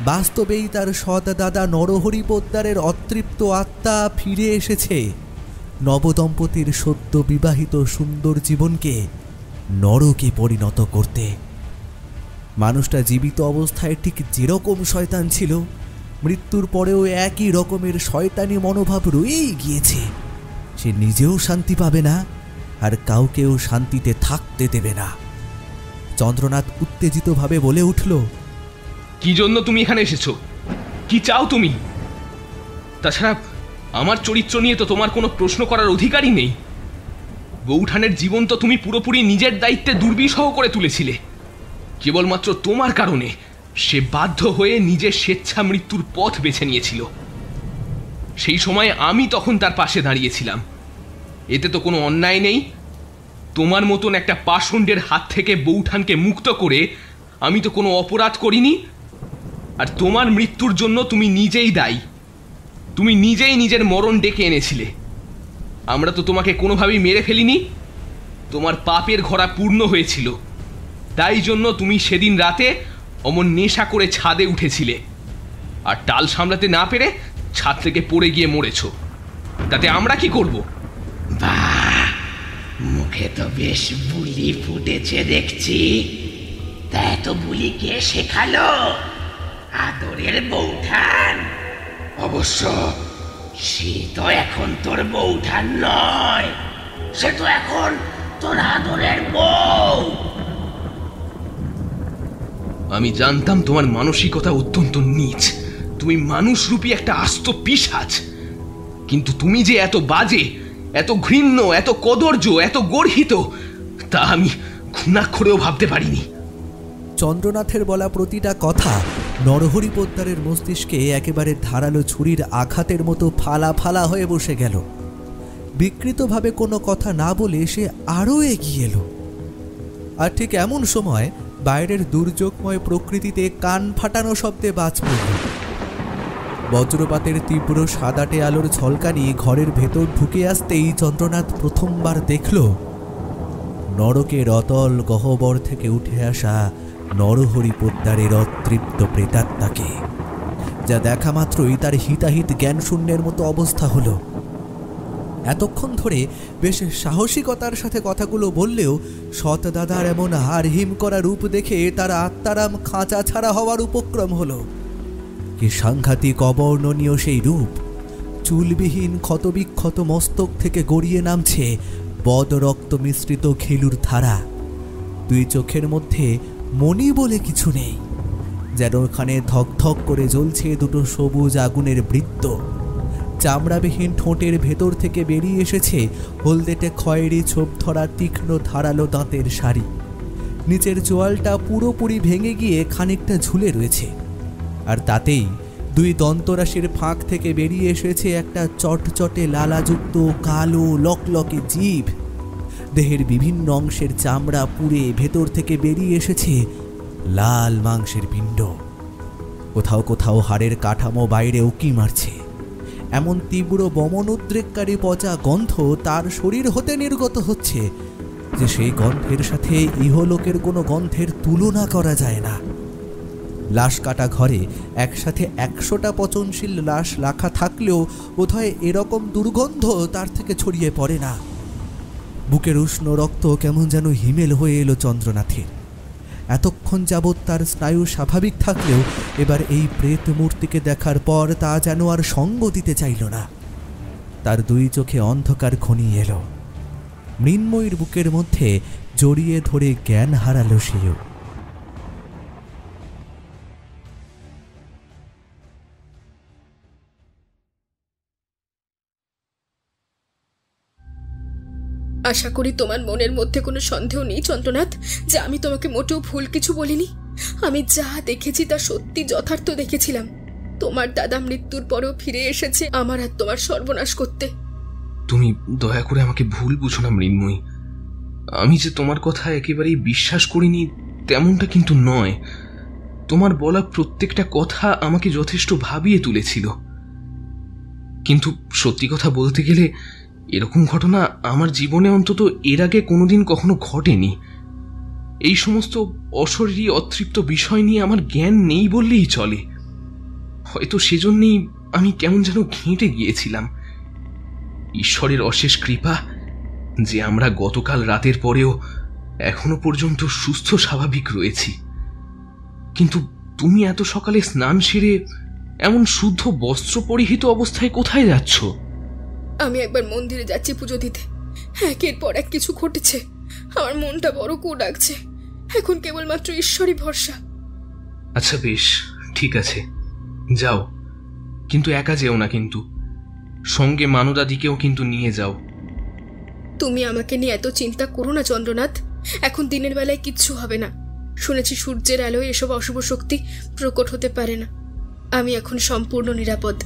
বাস্তবেই তার সৎ দাদা নরহরি পোদ্দারের অতৃপ্ত আত্মা ফিরে এসেছে। নবদম্পতির সদ্য বিবাহিত সুন্দর জীবনকে নরকে পরিণত করতে। মানুষটা জীবিত অবস্থায় ঠিক যেরকম শয়তান ছিল, মৃত্যুর পরেও একই রকমের শয়তানি মনোভাব রয়েই গিয়েছে। সে নিজেও শান্তি পাবে না, আর কাউকেও শান্তিতে থাকতে দেবে না। চন্দ্রনাথ উত্তেজিতভাবে বলে উঠল, কি জন্য তুমি এখানে এসেছো? কি চাও তুমি? তাছাড়া আমার চরিত্র নিয়ে তো তোমার কোনো প্রশ্ন করার অধিকারই নেই। বৌঠানের জীবন তো তুমি পুরোপুরি নিজের দায়িত্বে দুর্বিষহ করে তুলেছিলে। কেবলমাত্র তোমার কারণে সে বাধ্য হয়ে নিজের স্বেচ্ছা মৃত্যুর পথ বেছে নিয়েছিল। সেই সময় আমি তখন তার পাশে দাঁড়িয়েছিলাম। এতে তো কোনো অন্যায় নেই। তোমার মতন একটা পাষণ্ডের হাত থেকে বৌঠানকে মুক্ত করে আমি তো কোনো অপরাধ করিনি। আর তোমার মৃত্যুর জন্য তুমি নিজেই দায়ী। তুমি নিজেই নিজের মরণ ডেকে এনেছিলে। আমরা তো তোমাকে কোনোভাবেই মেরে ফেলিনি। তোমার পাপের ঘোড়া পূর্ণ হয়েছিল, তাই জন্য তুমি সেদিন রাতে অমন নেশা করে ছাদে উঠেছিলে, আর টাল সামলাতে না পেরে ছাদ থেকে পড়ে গিয়ে মরেছ। তাতে আমরা কি করব? বাহ, মুখে তো বেশ বুলি ফুটেছে দেখছি। তা এত বুলি কে শেখালো? আদরের বৌঠান। অবশ্য সে তো এখন তোর বৌঠান নয়, সে তো এখন তোর আদরের বউ। আমি জানতাম তোমার মানসিকতা অত্যন্ত নীচ। তুমি মানুষরূপী একটা আস্ত পিশাচ। কিন্তু তুমি যে এত বাজে, এত ঘৃণ্য, এত কদর্য, এত গর্হিত, তা আমি ঘুণাক্ষরেও ভাবতে পারিনি। চন্দ্রনাথের বলা প্রতিটা কথা নরহরি পোদ্দারের মস্তিষ্কে একেবারে ধারালো ছুরির আঘাতের মতো ফালা ফালা হয়ে বসে গেল। বিকৃতভাবে কোনো কথা না বলে সে আরও এগিয়ে এলো। আর ঠিক এমন সময় বাইরের দুর্যোগময় প্রকৃতিতে কান ফাটানো শব্দে বাজ পড়ল। বজ্রপাতের তীব্র সাদাটে আলোর ঝলকানি ঘরের ভেতর ঢুকে আসতেই চন্দ্রনাথ প্রথমবার দেখল নরকের অতল গহ্বর থেকে উঠে আসা নরহরি পোদ্দারের অতৃপ্ত প্রেতাত্মাকে, যা দেখা মাত্রই তার হিতাহিত জ্ঞান শূন্যের মতো অবস্থা হলো। এতক্ষণ ধরে বেশ সাহসিকতার সাথে কথাগুলো বললেও সৎ দাদার এমন হারহিম করা রূপ দেখে তার আত্মারাম খাঁচা ছাড়া হওয়ার উপক্রম হলো। কি সাংঘাতিক অবর্ণনীয় সেই রূপ! চুলবিহীন ক্ষতবিক্ষত মস্তক থেকে গড়িয়ে নামছে বদরক্ত মিশ্রিত ঘিলুর ধারা। দুই চোখের মধ্যে মণি বলে কিছু নেই, যেন ওখানে ধকধক করে জ্বলছে দুটো সবুজ আগুনের বৃত্ত। চামড়াবিহীন ঠোঁটের ভেতর থেকে বেরিয়ে এসেছে হলদেটে খয়েরি ছোপ ধরা তীক্ষ্ণ ধারালো দাঁতের সারি। নিচের চোয়ালটা পুরোপুরি ভেঙে গিয়ে খানিকটা ঝুলে রয়েছে, আর তাতেই দুই দন্তরাশির ফাঁক থেকে বেরিয়ে এসেছে একটা চটচটে লালাযুক্ত কালো লকলকে জিভ। দেহের বিভিন্ন অংশের চামড়া পুড়ে ভেতর থেকে বেরিয়ে এসেছে লাল মাংসের পিণ্ড। কোথাও কোথাও হাড়ের কাঠামো বাইরে উকি মারছে। এমন তীব্র বমন উদ্রেককারী পচা গন্ধ তার শরীর হতে নির্গত হচ্ছে যে সেই গন্ধের সাথে ইহলোকের কোনো গন্ধের তুলনা করা যায় না। লাশ কাটা ঘরে একসাথে 100টা পচনশীল লাশ রাখা থাকলেও বোধহয় এরকম দুর্গন্ধ তার থেকে ছড়িয়ে পড়ে না। বুকের উষ্ণ রক্ত কেমন যেন হিমেল হয়ে এলো চন্দ্রনাথের। এতক্ষণ যাবৎ তার স্নায়ু স্বাভাবিক থাকলেও এবার এই প্রেত মূর্তিকে দেখার পর তা যেন আর সঙ্গ দিতে চাইল না। তার দুই চোখে অন্ধকার ঘনিয়ে এলো। মৃন্ময়ীর বুকের মধ্যে জড়িয়ে ধরে জ্ঞান হারালো সেও। আশা করি তোমার মনের মধ্যে কোনো সন্দেহ নেই চন্দ্রনাথ, যে আমি তোমাকে মোটেও ভুল কিছু বলিনি। আমি যা দেখেছি তা সত্যি যথার্থ দেখেছিলাম। তোমার দাদা মৃত্যুর পরেও ফিরে এসেছে আমার আর তোমার সর্বনাশ করতে। তুমি দয়া করে আমাকে ভুল বুঝো না মৃন্ময়ী। আমি যে তোমার কথা একেবারেই বিশ্বাস করিনি তেমনটা কিন্তু নয়। তোমার বলা প্রত্যেকটা কথা আমাকে যথেষ্ট ভাবিয়ে তুলেছিল। কিন্তু সত্যি কথা বলতে গেলে এরকম ঘটনা আমার জীবনে অন্তত এর আগে কোনোদিন কখনো ঘটেনি। এই সমস্ত অশরীরী অতৃপ্ত বিষয় নিয়ে আমার জ্ঞান নেই বললেই চলে। হয়তো সেজন্যই আমি কেমন যেন ঘেঁটে গিয়েছিলাম। ঈশ্বরের অশেষ কৃপা যে আমরা গতকাল রাতের পরেও এখনো পর্যন্ত সুস্থ স্বাভাবিক রয়েছি। কিন্তু তুমি এত সকালে স্নান সেরে এমন শুদ্ধ বস্ত্র পরিহিত অবস্থায় কোথায় যাচ্ছ? আমি একবার মন্দিরে যাচ্ছি পুজো দিতে। একের পর এক কিছু ঘটেছে, আমার মনটা বড় কু ডাকছে। এখন কেবলমাত্র ঈশ্বরই ভরসা। আচ্ছা বেশ, ঠিক আছে, যাও, কিন্তু একা যেও না, কিন্তু সঙ্গে মানদাদিকেও কিন্তু নিয়ে যাও। তুমি আমাকে নিয়ে এত চিন্তা করো না চন্দ্রনাথ। এখন দিনের বেলায় কিচ্ছু হবে না। শুনেছি সূর্যের আলোয় এসব অশুভ শক্তি প্রকট হতে পারে না। আমি এখন সম্পূর্ণ নিরাপদ।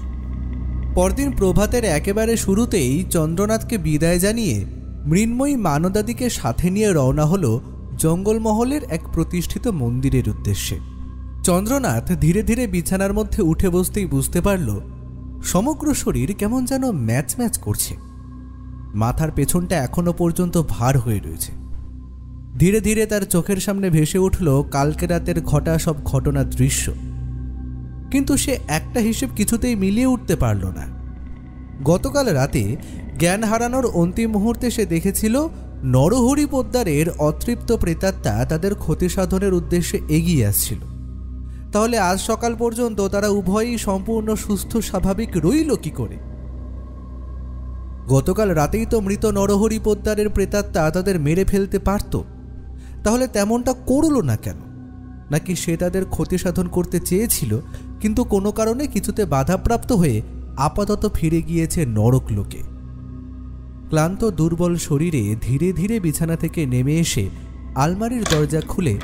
পরদিন প্রভাতের একেবারে শুরুতেই চন্দ্রনাথকে বিদায় জানিয়ে মৃন্ময়ী মানদাদিকে সাথে নিয়ে রওনা হল জঙ্গলমহলের এক প্রতিষ্ঠিত মন্দিরের উদ্দেশ্যে। চন্দ্রনাথ ধীরে ধীরে বিছানার মধ্যে উঠে বসতেই বুঝতে পারল সমগ্র শরীর কেমন যেন ম্যাচ ম্যাচ করছে। মাথার পেছনটা এখনো পর্যন্ত ভার হয়ে রয়েছে। ধীরে ধীরে তার চোখের সামনে ভেসে উঠল কালকে রাতের ঘটা সব ঘটনার দৃশ্য। কিন্তু সে একটা হিসেব কিছুতেই মিলিয়ে উঠতে পারল না। গতকাল রাতে জ্ঞান হারানোর অন্তিম মুহূর্তে সে দেখেছিল নরহরি পোদ্দারের অতৃপ্ত প্রেতাত্মা তাদের ক্ষতি সাধনের উদ্দেশ্যে এগিয়ে আসছিল। তাহলে আজ সকাল পর্যন্ত তারা উভয়ই সম্পূর্ণ সুস্থ স্বাভাবিক রইল কি করে? গতকাল রাতেই তো মৃত নরহরি পোদ্দারের প্রেতাত্মা তাদের মেরে ফেলতে পারত, তাহলে তেমনটা করল না কেন? নাকি সে তাদের ক্ষতি সাধন করতে চেয়েছিল, কিন্তু কোনো কারণে কিছুতে বাধাপ্রাপ্ত হয়ে আপাতত ফিরে গিয়েছে নরকলোকে? ক্লান্ত দুর্বল শরীরে ধীরে ধীরে বিছানা থেকে নেমে এসে আলমারির দরজা খুলে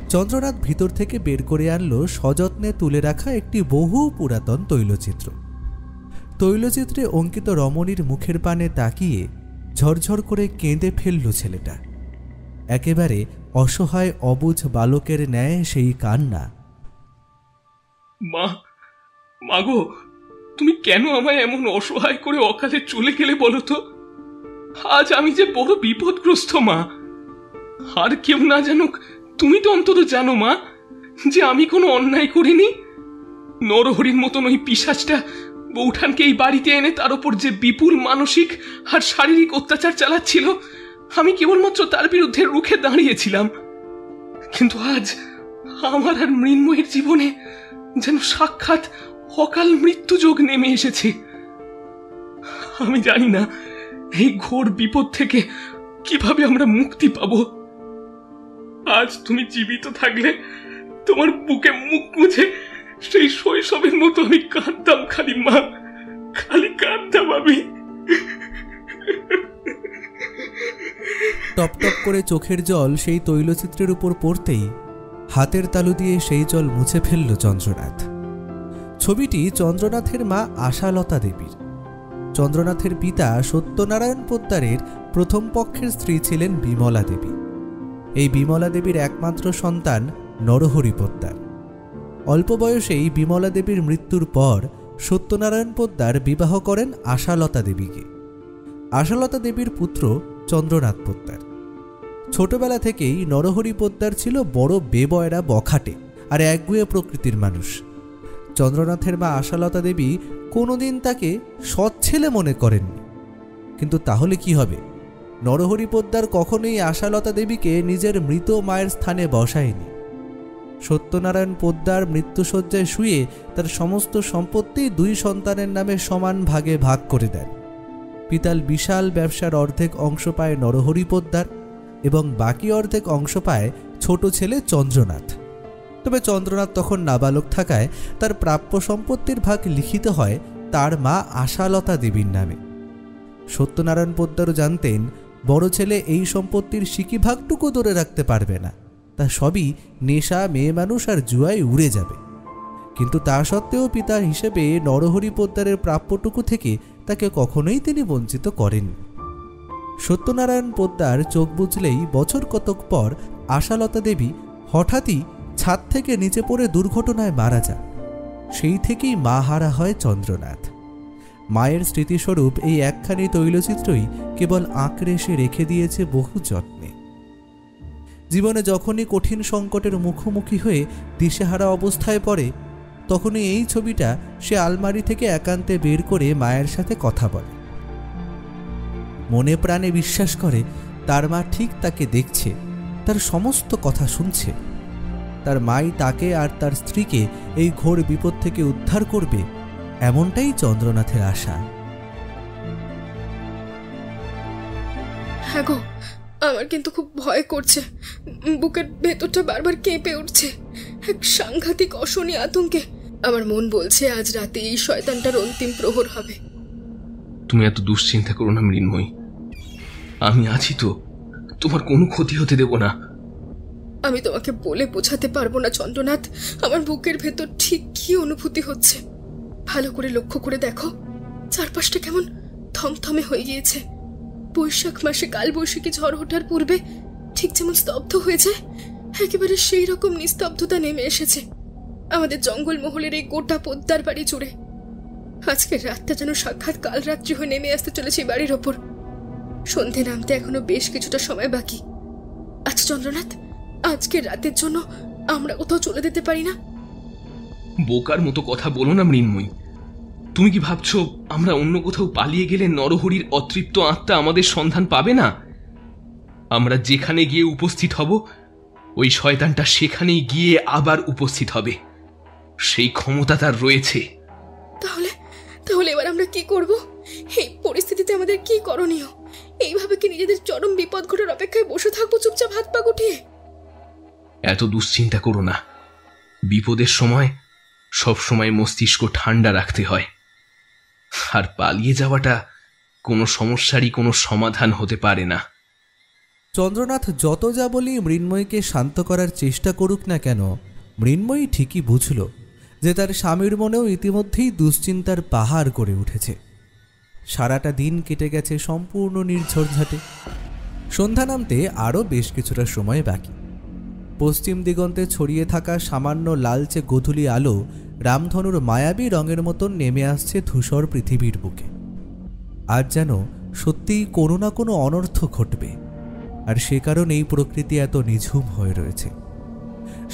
চন্দ্রনাথ ভিতর থেকে বের করে আনল সযত্নে তুলে রাখা একটি বহু পুরাতন তৈলচিত্র। তৈলচিত্রে অঙ্কিত রমণীর মুখের পানে তাকিয়ে ঝরঝর করে কেঁদে ফেলল ছেলেটা। একেবারে অসহায় অবুঝ বালকের ন্যায় সেই কান্না। মা, মাগো, তুমি কেন আমায় এমন অসহায় করে অকালে চলে গেলে বলো তো? আজ আমি যে বড় বিপদগ্রস্ত মা। আর কেউ না জানুক, তুমি তো অন্তত জানো মা যে আমি কোনো অন্যায় করিনি। নরহরির মতন ওই পিশাচটা বৌঠানকে এই বাড়িতে এনে তার উপর যে বিপুল মানসিক আর শারীরিক অত্যাচার চালাচ্ছিল, আমি কেবলমাত্র তার বিরুদ্ধে রুখে দাঁড়িয়েছিলাম। কিন্তু আজ আমার আর মৃন্ময়ের জীবনে যেন সাক্ষাৎ অকাল মৃত্যুযোগ নেমে এসেছে। আমি জানি না এই ঘোর বিপদ থেকে কিভাবে আমরা মুক্তি পাব। আজ তুমি জীবিত থাকলে তোমার বুকে মুখ মুছে সেই শৈশবের মতো আমি কাঁদতাম, খালি মা, খালি কাঁদতাম আমি। টপ টপ করে চোখের জল সেই তৈলচিত্রের উপর পড়তেই হাতের তালু দিয়ে সেই জল মুছে ফেলল চন্দ্রনাথ। ছবিটি চন্দ্রনাথের মা আশালতা দেবীর। চন্দ্রনাথের পিতা সত্যনারায়ণ পোদ্দারের প্রথম পক্ষের স্ত্রী ছিলেন বিমলা দেবী। এই বিমলা দেবীর একমাত্র সন্তান নরহরি পোদ্দার। অল্প বয়সেই বিমলা দেবীর মৃত্যুর পর সত্যনারায়ণ পোদ্দার বিবাহ করেন আশালতা দেবীকে। আশালতা দেবীর পুত্র চন্দ্রনাথ পোদ্দার। ছোটবেলা থেকেই নরহরি পোদ্দার ছিল বড় বেবয়রা বখাটে আর একগুঁয়ে প্রকৃতির মানুষ। চন্দ্রনাথের মা আশালতা দেবী কোনোদিন তাকে সৎ ছেলে মনে করেননি। কিন্তু তাহলে কি হবে? নরহরি পোদ্দার কখনোই আশালতা দেবীকে নিজের মৃত মায়ের স্থানে বসায়নি। সত্যনারায়ণ পোদ্দার মৃত্যুশয্যায় শুয়ে তার সমস্ত সম্পত্তি দুই সন্তানের নামে সমান ভাগে ভাগ করে দেন। পিতার বিশাল ব্যবসার অর্ধেক অংশ পায় নরহরি পোদ্দার এবং বাকি অর্ধেক অংশ পায় ছোট ছেলে চন্দ্রনাথ। তবে চন্দ্রনাথ তখন নাবালক থাকায় তার প্রাপ্য সম্পত্তির ভাগ লিখিত হয় তার মা আশালতা দেবীর নামে। সত্যনারায়ণ পোদ্দারও জানতেন বড় ছেলে এই সম্পত্তির সিকি ভাগটুকু ধরে রাখতে পারবে না, তা সবই নেশা, মেয়ে মানুষ আর জুয়ায় উড়ে যাবে। কিন্তু তা সত্ত্বেও পিতা হিসেবে নরহরি পোদ্দারের প্রাপ্যটুকু থেকে তাকে কখনোই তিনি বঞ্চিত করেননি। সত্যনারায়ণ পোদ্দার চোখ বুঝলেই বছর কতক পর আশালতা দেবী হঠাৎই ছাদ থেকে নিচে পড়ে দুর্ঘটনায় মারা যান। সেই থেকেই মা হারা হয় চন্দ্রনাথ। মায়ের স্মৃতিস্বরূপ এই একখানি তৈলচিত্রই কেবল আঁকড়ে সে রেখে দিয়েছে বহু যত্নে। জীবনে যখনই কঠিন সংকটের মুখোমুখি হয়ে দিশেহারা অবস্থায় পড়ে, তখনই এই ছবিটা সে আলমারি থেকে একান্তে বের করে মায়ের সাথে কথা বলে। মনে প্রাণে বিশ্বাস করে তার মা ঠিক তাকে দেখছে, তার সমস্ত কথা শুনছে। তার মাই তাকে আর তার স্ত্রীকে এই ঘোর বিপদ থেকে উদ্ধার করবে, এমনটাই চন্দ্রনাথের আশা। হ্যাঁ গো, আমার কিন্তু খুব ভয় করছে। বুকের ভেতরটা বারবার কেঁপে উঠছে এক সাংঘাতিক অশনি আতঙ্কে। আমার মন বলছে আজ রাতে এই শয়তানটার অন্তিম প্রহর হবে। তুমি এত দুশ্চিন্তা করো না মৃন্ময়ী, আমি আছি তো, তোমার কোনো ক্ষতি হতে দেব না। আমি তোমাকে বলে বোঝাতে পারবো না চন্দ্রনাথ, আমার বুকের ভেতর ঠিক কি অনুভূতি হচ্ছে। ভালো করে লক্ষ্য করে দেখো, চারপাশটা কেমন থমথমে হয়ে গিয়েছে। বৈশাখ মাসে কালবৈশাখী ঝড় ওঠার পূর্বে ঠিক যেমন স্তব্ধ হয়ে যায়, একেবারে সেই রকম নিস্তব্ধতা নেমে এসেছে আমাদের জঙ্গলমহলের এই গোটা পোদ্দার বাড়ি জুড়ে। আজকের রাতটা যেন সাক্ষাৎ কাল রাত্রি হয়ে নেমে আসতে চলেছে বাড়ির ওপর। সন্ধে নামতে এখনো বেশ কিছুটা সময় বাকি। আচ্ছা চন্দ্রনাথ, আজকের রাতের জন্য আমরা কোথাও চলে যেতে পারি না? বোকার মতো কথা বলো না মৃন্ময়ী। তুমি কি ভাবছো আমরা অন্য কোথাও পালিয়ে গেলে নরহরির অতৃপ্ত আত্মা আমাদের সন্ধান পাবে না? আমরা যেখানে গিয়ে উপস্থিত হব, ওই শয়তানটা সেখানেই গিয়ে আবার উপস্থিত হবে। সেই ক্ষমতা তার রয়েছে। তাহলে তাহলে এবার আমরা কি করব? এই পরিস্থিতিতে আমাদের কি করণীয়? এইভাবে কি নিজেদের চরম বিপদ ঘটার অপেক্ষায় বসে থাকবো চুপচাপ হাত পা গুটিয়ে? এত দুশ্চিন্তা করো না। বিপদের সময় সবসময় মস্তিষ্ক ঠান্ডা রাখতে হয়। আর পালিয়ে যাওয়াটা কোনো সমস্যারই কোনো সমাধান হতে পারে না। চন্দ্রনাথ যত যা বলি মৃন্ময়ীকে শান্ত করার চেষ্টা করুক না কেন, মৃন্ময়ী ঠিকই বুঝল যে তার স্বামীর মনেও ইতিমধ্যেই দুশ্চিন্তার পাহাড় গড়ে উঠেছে। সারাটা দিন কেটে গেছে সম্পূর্ণ নির্ঝঞ্ঝাটে। সন্ধ্যা নামতে আরও বেশ কিছুটা সময় বাকি। পশ্চিম দিগন্তে ছড়িয়ে থাকা সামান্য লালচে গোধূলি আলো রামধনুর মায়াবী রঙের মতন নেমে আসছে ধূসর পৃথিবীর বুকে। আজ যেন সত্যিই কোনো না কোনো অনর্থ ঘটবে, আর সে কারণেই প্রকৃতি এত নিঝুম হয়ে রয়েছে।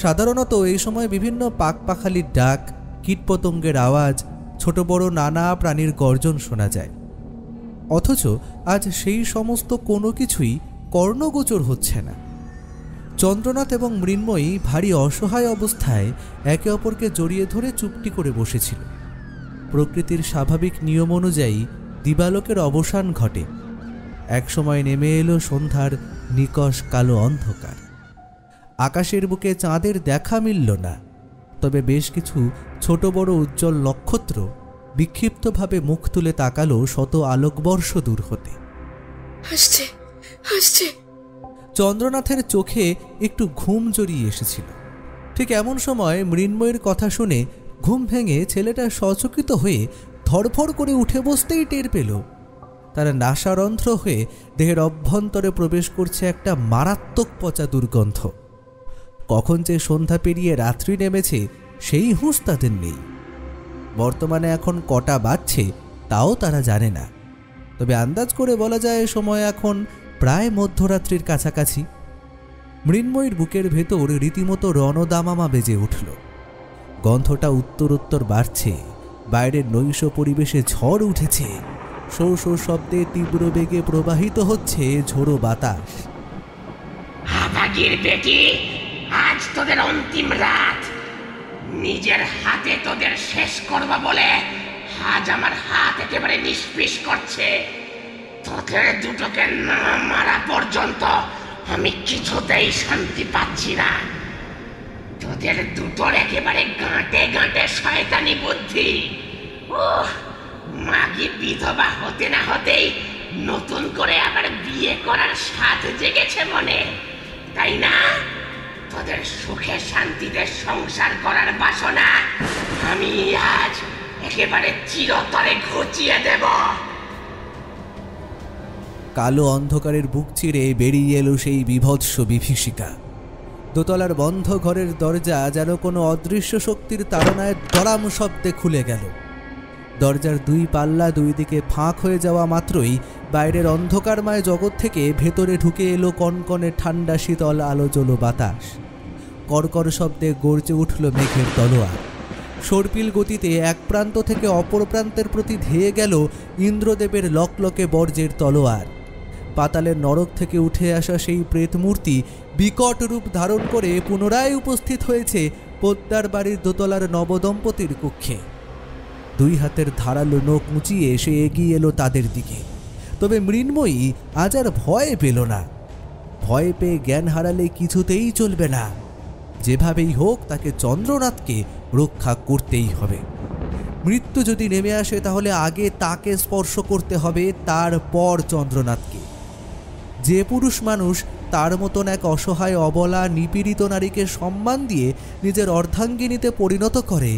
সাধারণত এই সময় বিভিন্ন পাখপাখালির ডাক, কীটপতঙ্গের আওয়াজ, ছোট বড় নানা প্রাণীর গর্জন শোনা যায়। অথচ আজ সেই সমস্ত কোনো কিছুই কর্ণগোচর হচ্ছে না। চন্দ্রনাথ এবং মৃন্ময়ী ভারী অসহায় অবস্থায় একে অপরকে জড়িয়ে ধরে চুপটি করে বসেছিল। প্রকৃতির স্বাভাবিক নিয়ম অনুযায়ী দিবালোকের অবসান ঘটে। একসময় নেমে এলো সন্ধ্যার নিকষ কালো অন্ধকার। আকাশের বুকে চাঁদের দেখা মিলল না, তবে বেশ কিছু ছোট বড় উজ্জ্বল নক্ষত্র বিক্ষিপ্তভাবে মুখ তুলে তাকালো শত আলোকবর্ষ দূর হতে। হাসছে হাসছে। চন্দ্রনাথের চোখে একটু ঘুম জড়িয়ে এসেছিল। ঠিক এমন সময় মৃন্ময়ীর কথা শুনে ঘুম ভেঙে ছেলেটা সচকিত হয়ে ধড়ফড় করে উঠে বসতেই টের পেল তার নাসারন্ধ্র হয়ে দেহের অভ্যন্তরে প্রবেশ করছে একটা মারাত্মক পচা দুর্গন্ধ। কখন যে সন্ধ্যা পেরিয়ে রাত্রি নেমেছে সেই হুঁশ তাদের নেই। বর্তমানে এখন কটা বাজছে তাও তারা জানে না, তবে আন্দাজ করে বলা যায় সময় এখন প্রায় মধ্যরাত্রির কাছাকাছি। মৃন্ময়ীর বুকের ভেতর রীতিমতো রণদামামা বেজে উঠল। গন্ধটা উত্তরোত্তর বাড়ছে। বাইরের নৈশ পরিবেশে ঝড় উঠেছে। শো শো শব্দে তীব্র বেগে প্রবাহিত হচ্ছে ঝোড়ো বাতাস। হাবাগির বেটি, আজ তোদের অন্তিম রাত। নিজের হাতে তোদের শেষ করবা বলে আজ আমার হাত একেবারে নিষ্পিস করছে। তোদের দুটোকে না মারা পর্যন্ত আমি কিছুতেই শান্তি পাচ্ছি না। তোদের দুটোর একেবারে গাঁটে গাঁটে শয়তানি বুদ্ধি। ওহ, মাগি বিধবা হতে না হতেই নতুন করে আবার বিয়ে করার স্বাদ জেগেছে মনে, তাই না? তোদের সুখে শান্তিতে সংসার করার বাসনা আমি আজ একেবারে চিরতরে ঘুচিয়ে দেব। কালো অন্ধকারের বুক চিরে বেরিয়ে এলো সেই বিভৎস বিভীষিকা। দোতলার বন্ধ ঘরের দরজা যেন কোনো অদৃশ্য শক্তির তাড়নায় দড়াম শব্দে খুলে গেল। দরজার দুই পাল্লা দুই দিকে ফাঁক হয়ে যাওয়া মাত্রই বাইরের অন্ধকারময় জগৎ থেকে ভেতরে ঢুকে এলো কনকনে ঠান্ডা শীতল আলোজলো বাতাস। কড়কড় শব্দে গর্জে উঠল মেঘের তলোয়ার। সর্পিল গতিতে এক প্রান্ত থেকে অপর প্রান্তের প্রতি ধেয়ে গেল ইন্দ্রদেবের লকলকে বর্জ্যের তলোয়ার। পাতালের নরক থেকে উঠে আসা সেই প্রেতমূর্তি বিকট রূপ ধারণ করে পুনরায় উপস্থিত হয়েছে পোদ্দার বাড়ির দোতলার নবদম্পতির কক্ষে। দুই হাতের ধারালো নখ মুচিয়ে সে এগিয়ে এলো তাদের দিকে। তবে মৃন্ময়ী আজ আর ভয় পেল না। ভয় পেয়ে জ্ঞান হারালে কিছুতেই চলবে না। যেভাবেই হোক তাকে চন্দ্রনাথকে রক্ষা করতেই হবে। মৃত্যু যদি নেমে আসে তাহলে আগে তাকে স্পর্শ করতে হবে, তারপর চন্দ্রনাথকে। যে পুরুষ মানুষ তার মতন এক অসহায় অবলা নিপীড়িত নারীকে সম্মান দিয়ে নিজের অর্ধাঙ্গিনীতে পরিণত করে,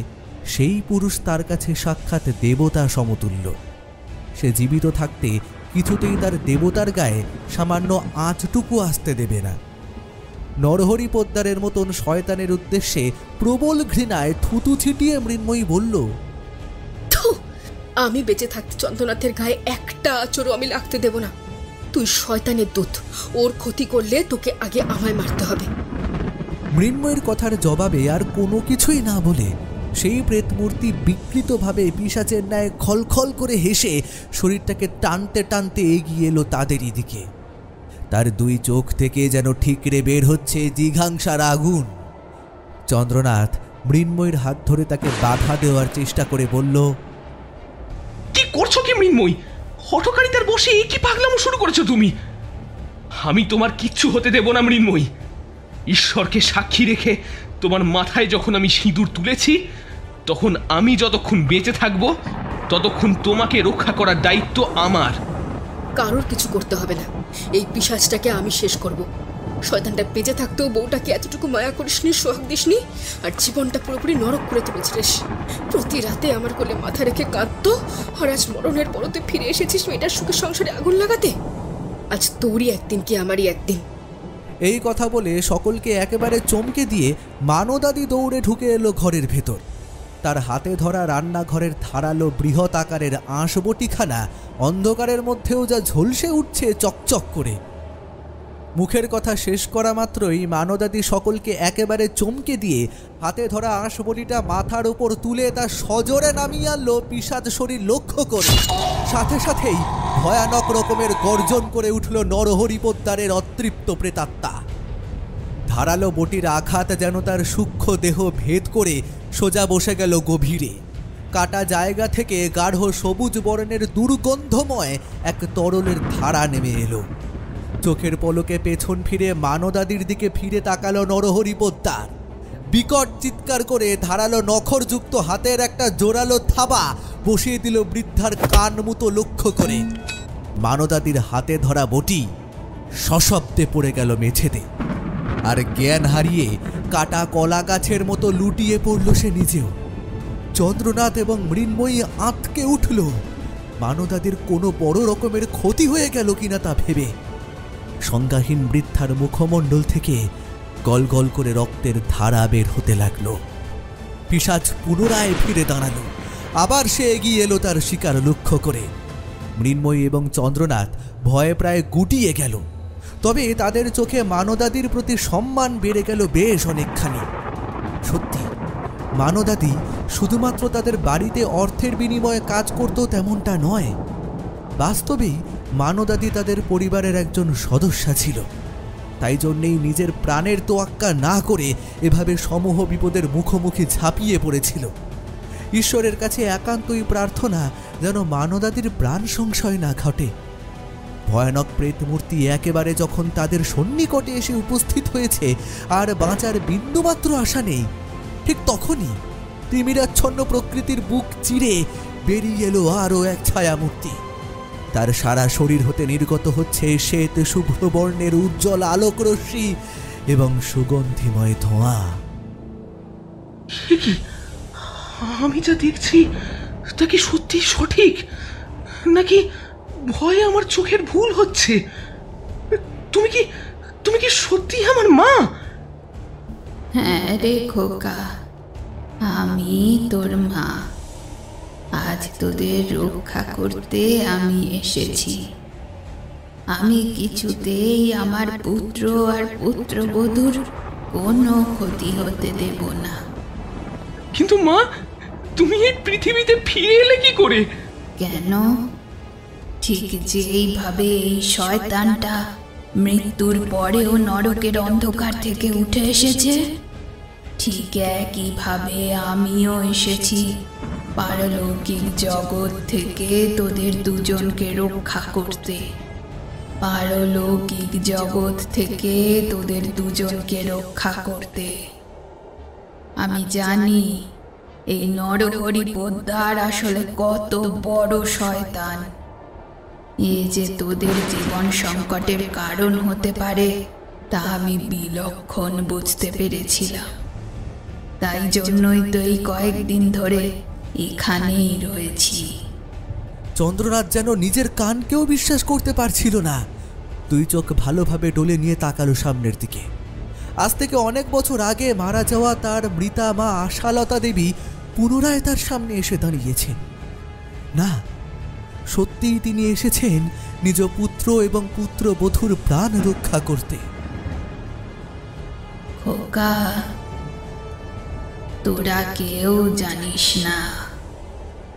সেই পুরুষ তার কাছে সাক্ষাৎ দেবতা সমতুল্য। সে জীবিত থাকতে কিছুতেই তার দেবতার গায়ে সামান্য আঁচটুকু আসতে দেবে না। নরহরি পোদ্দারের মতন শয়তানের উদ্দেশ্যে প্রবল ঘৃণায় থুতু ছিটিয়ে মৃন্ময়ী বলল, আমি বেঁচে থাকতে চন্দ্রনাথের গায়ে একটা আঁচড়ও আমি লাগতে দেব না। তুই শয়তানের দূত, ওর ক্ষতি করলে তোকে আগে আমায় মারতে হবে। মৃন্ময়ের কথার জবাবে আর কোনো কিছুই না বলে সেই প্রেতমূর্তি বিকৃতভাবে পিশাচের ন্যায় খলখল করে হেসে শরীরটাকে টানতে টানতে এগিয়ে এলো তাদেরই দিকে। তার দুই চোখ থেকে যেন ঠিকরে বের হচ্ছে জিঘাংসার আগুন। চন্দ্রনাথ মৃন্ময়ীর হাত ধরে তাকে বাধা দেওয়ার চেষ্টা করে বলল, কি করছো কি মৃন্ময়ী? হঠকারিতার বসে কি পাগলামো শুরু করেছো তুমি? আমি তোমার কিচ্ছু হতে দেব না মৃন্ময়ী। ঈশ্বরকে সাক্ষী রেখে তোমার মাথায় যখন আমি সিঁদুর তুলেছি, তখন আমি যতক্ষণ বেঁচে থাকবো ততক্ষণ তোমাকে রক্ষা করার দায়িত্ব আমার। কারোর কিছু করতে হবে না, এই পিশাচটাকে আমি শেষ করব। শয়তানটা বেঁচে থাকতেও বউটাকে এতটুকু মায়া করিসনি, সোহাগ দিসনি, আর জীবনটা পুরোপুরি নরক করে তুলেছিস। প্রতি রাতে আমার কোলে মাথা রেখে কাঁদতো, আর আজ মরণের পরতে ফিরে এসেছিস মেয়েটার সুখে সংসারে আগুন লাগাতে। আজ তোরই একদিন কি আমারই একদিন। এই কথা বলে সকলকে একেবারে চমকে দিয়ে মানদাদি দৌড়ে ঢুকে এলো ঘরের ভেতর। তার হাতে ধরা রান্নাঘরের ধারালো বৃহৎ আকারের আঁশবটিখানা অন্ধকারের মধ্যেও যা ঝলসে উঠছে চকচক করে। মুখের কথা শেষ করা মাত্রই মানদাদি সকলকে একেবারে চমকে দিয়ে হাতে ধরা আঁশবটিটা মাথার উপর তুলে তার সজোরে নামিয়ে আনলো পিশাচ শরীর লক্ষ্য করে। সাথে সাথেই ভয়ানক রকমের গর্জন করে উঠল নরহরি পোদ্দারের অতৃপ্ত প্রেতাত্মা। ধারালো বটির আঘাত যেন তার সূক্ষ্ম দেহ ভেদ করে সোজা বসে গেল গভীরে। কাটা জায়গা থেকে গাঢ় সবুজ বর্ণের দুর্গন্ধময় এক তরলের ধারা নেমে এলো। চোখের পলকে পেছন ফিরে মানদাদির দিকে ফিরে তাকালো নরহরি পোদ্দার। বিকট চিৎকার করে ধারালো নখরযুক্ত হাতের একটা জোরালো থাবা বসিয়ে দিল বৃদ্ধার কান মুতো লক্ষ্য করে। মানদাদির হাতে ধরা বটি সশব্দে পড়ে গেল মেঝেতে, আর জ্ঞান হারিয়ে কাটা কলা গাছের মতো লুটিয়ে পড়ল সে নিজেও। চন্দ্রনাথ এবং মৃন্ময়ী আঁতকে উঠল। মানদাদির কোনো বড় রকমের ক্ষতি হয়ে গেল কিনা তা ভেবে। সংজ্ঞাহীন বৃদ্ধার মুখমণ্ডল থেকে গল গল করে রক্তের ধারা বের হতে লাগলো। পিশাচ পুনরায় ফিরে দাঁড়ালো। আবার সে এগিয়ে এলো তার শিকার লক্ষ্য করে। মৃন্ময়ী এবং চন্দ্রনাথ ভয়ে প্রায় গুটিয়ে গেল। তবে তাদের চোখে মানদাদির প্রতি সম্মান বেড়ে গেল বেশ অনেকখানি। সত্যি মানদাদি শুধুমাত্র তাদের বাড়িতে অর্থের বিনিময়ে কাজ করতো তেমনটা নয়। বাস্তবেই মানদাদি তাদের পরিবারের একজন সদস্যা ছিল। তাই জন্যেই নিজের প্রাণের তোয়াক্কা না করে এভাবে সমূহ বিপদের মুখোমুখি ঝাঁপিয়ে পড়েছিল। ঈশ্বরের কাছে একান্তই প্রার্থনা যেন মানদাদির প্রাণ সংশয় না ঘটে। ভয়ানক প্রেতমূর্তি একেবারে যখন তাদের সন্নিকটে এসে উপস্থিত হয়েছে আর বাঁচার বিন্দুমাত্র আশা নেই, ঠিক তখনই তিমিরাচ্ছন্ন প্রকৃতির বুক চিরে বেরিয়ে এলো আরও এক ছায়ামূর্তি। তার সারা শরীর হতে নির্গত হচ্ছে শ্বেত শুভ্র বর্ণের উজ্জ্বল আলোক রশ্মি এবং সুগন্ধিময় ধোঁয়া। আমি যা দেখছি তা কি সত্যি সঠিক, নাকি ভয়ে আমার চোখের ভুল হচ্ছে? তুমি কি সত্যি আমার মা? হ্যাঁ রে খোকা, আমি তোর মা। আজ তোদের রক্ষা করতে আমি এসেছি। আমি কিছুতেই আমার পুত্র আর পুত্রবধূর কোনো ক্ষতি হতে দেব না। কিন্তু মা, তুমি এই পৃথিবীতে ফিরে এলে কি করে? কেন? ঠিক যেইভাবে এই শয়তানটা মৃত্যুর পরেও নরকের অন্ধকার থেকে উঠে এসেছে, ঠিক একইভাবে আমিও এসেছি পারলৌকিক জগৎ থেকে তোদের দুজনকে রক্ষা করতে। পারলৌকিক জগৎ থেকে তোদের দুজনকে রক্ষা করতে। আমি জানি এই নরহরি পোদ্দার আসলে কত বড় শয়তান। এ যে তোদের জীবন সংকটের কারণ হতে পারে তা আমি বিলক্ষণ বুঝতে পেরেছিলাম। তাই জন্যই তো এই কয়েকদিন ধরে এখানেই রয়েছি। চন্দ্রনাথ যেন নিজের কানকেও বিশ্বাস করতে পারছিল না। দুই চোখ ভালোভাবে ডলে নিয়ে তাকালো সামনের দিকে। আজ থেকে অনেক বছর আগে মারা যাওয়া তার মৃতা মা আশালতা দেবী পুনরায় তার সামনে এসে দাঁড়িয়েছেন। না, সত্যিই তিনি এসেছেন নিজ পুত্র এবং পুত্রবধূর প্রাণ রক্ষা করতে। খোকা, তোরা কেউ জানিস না,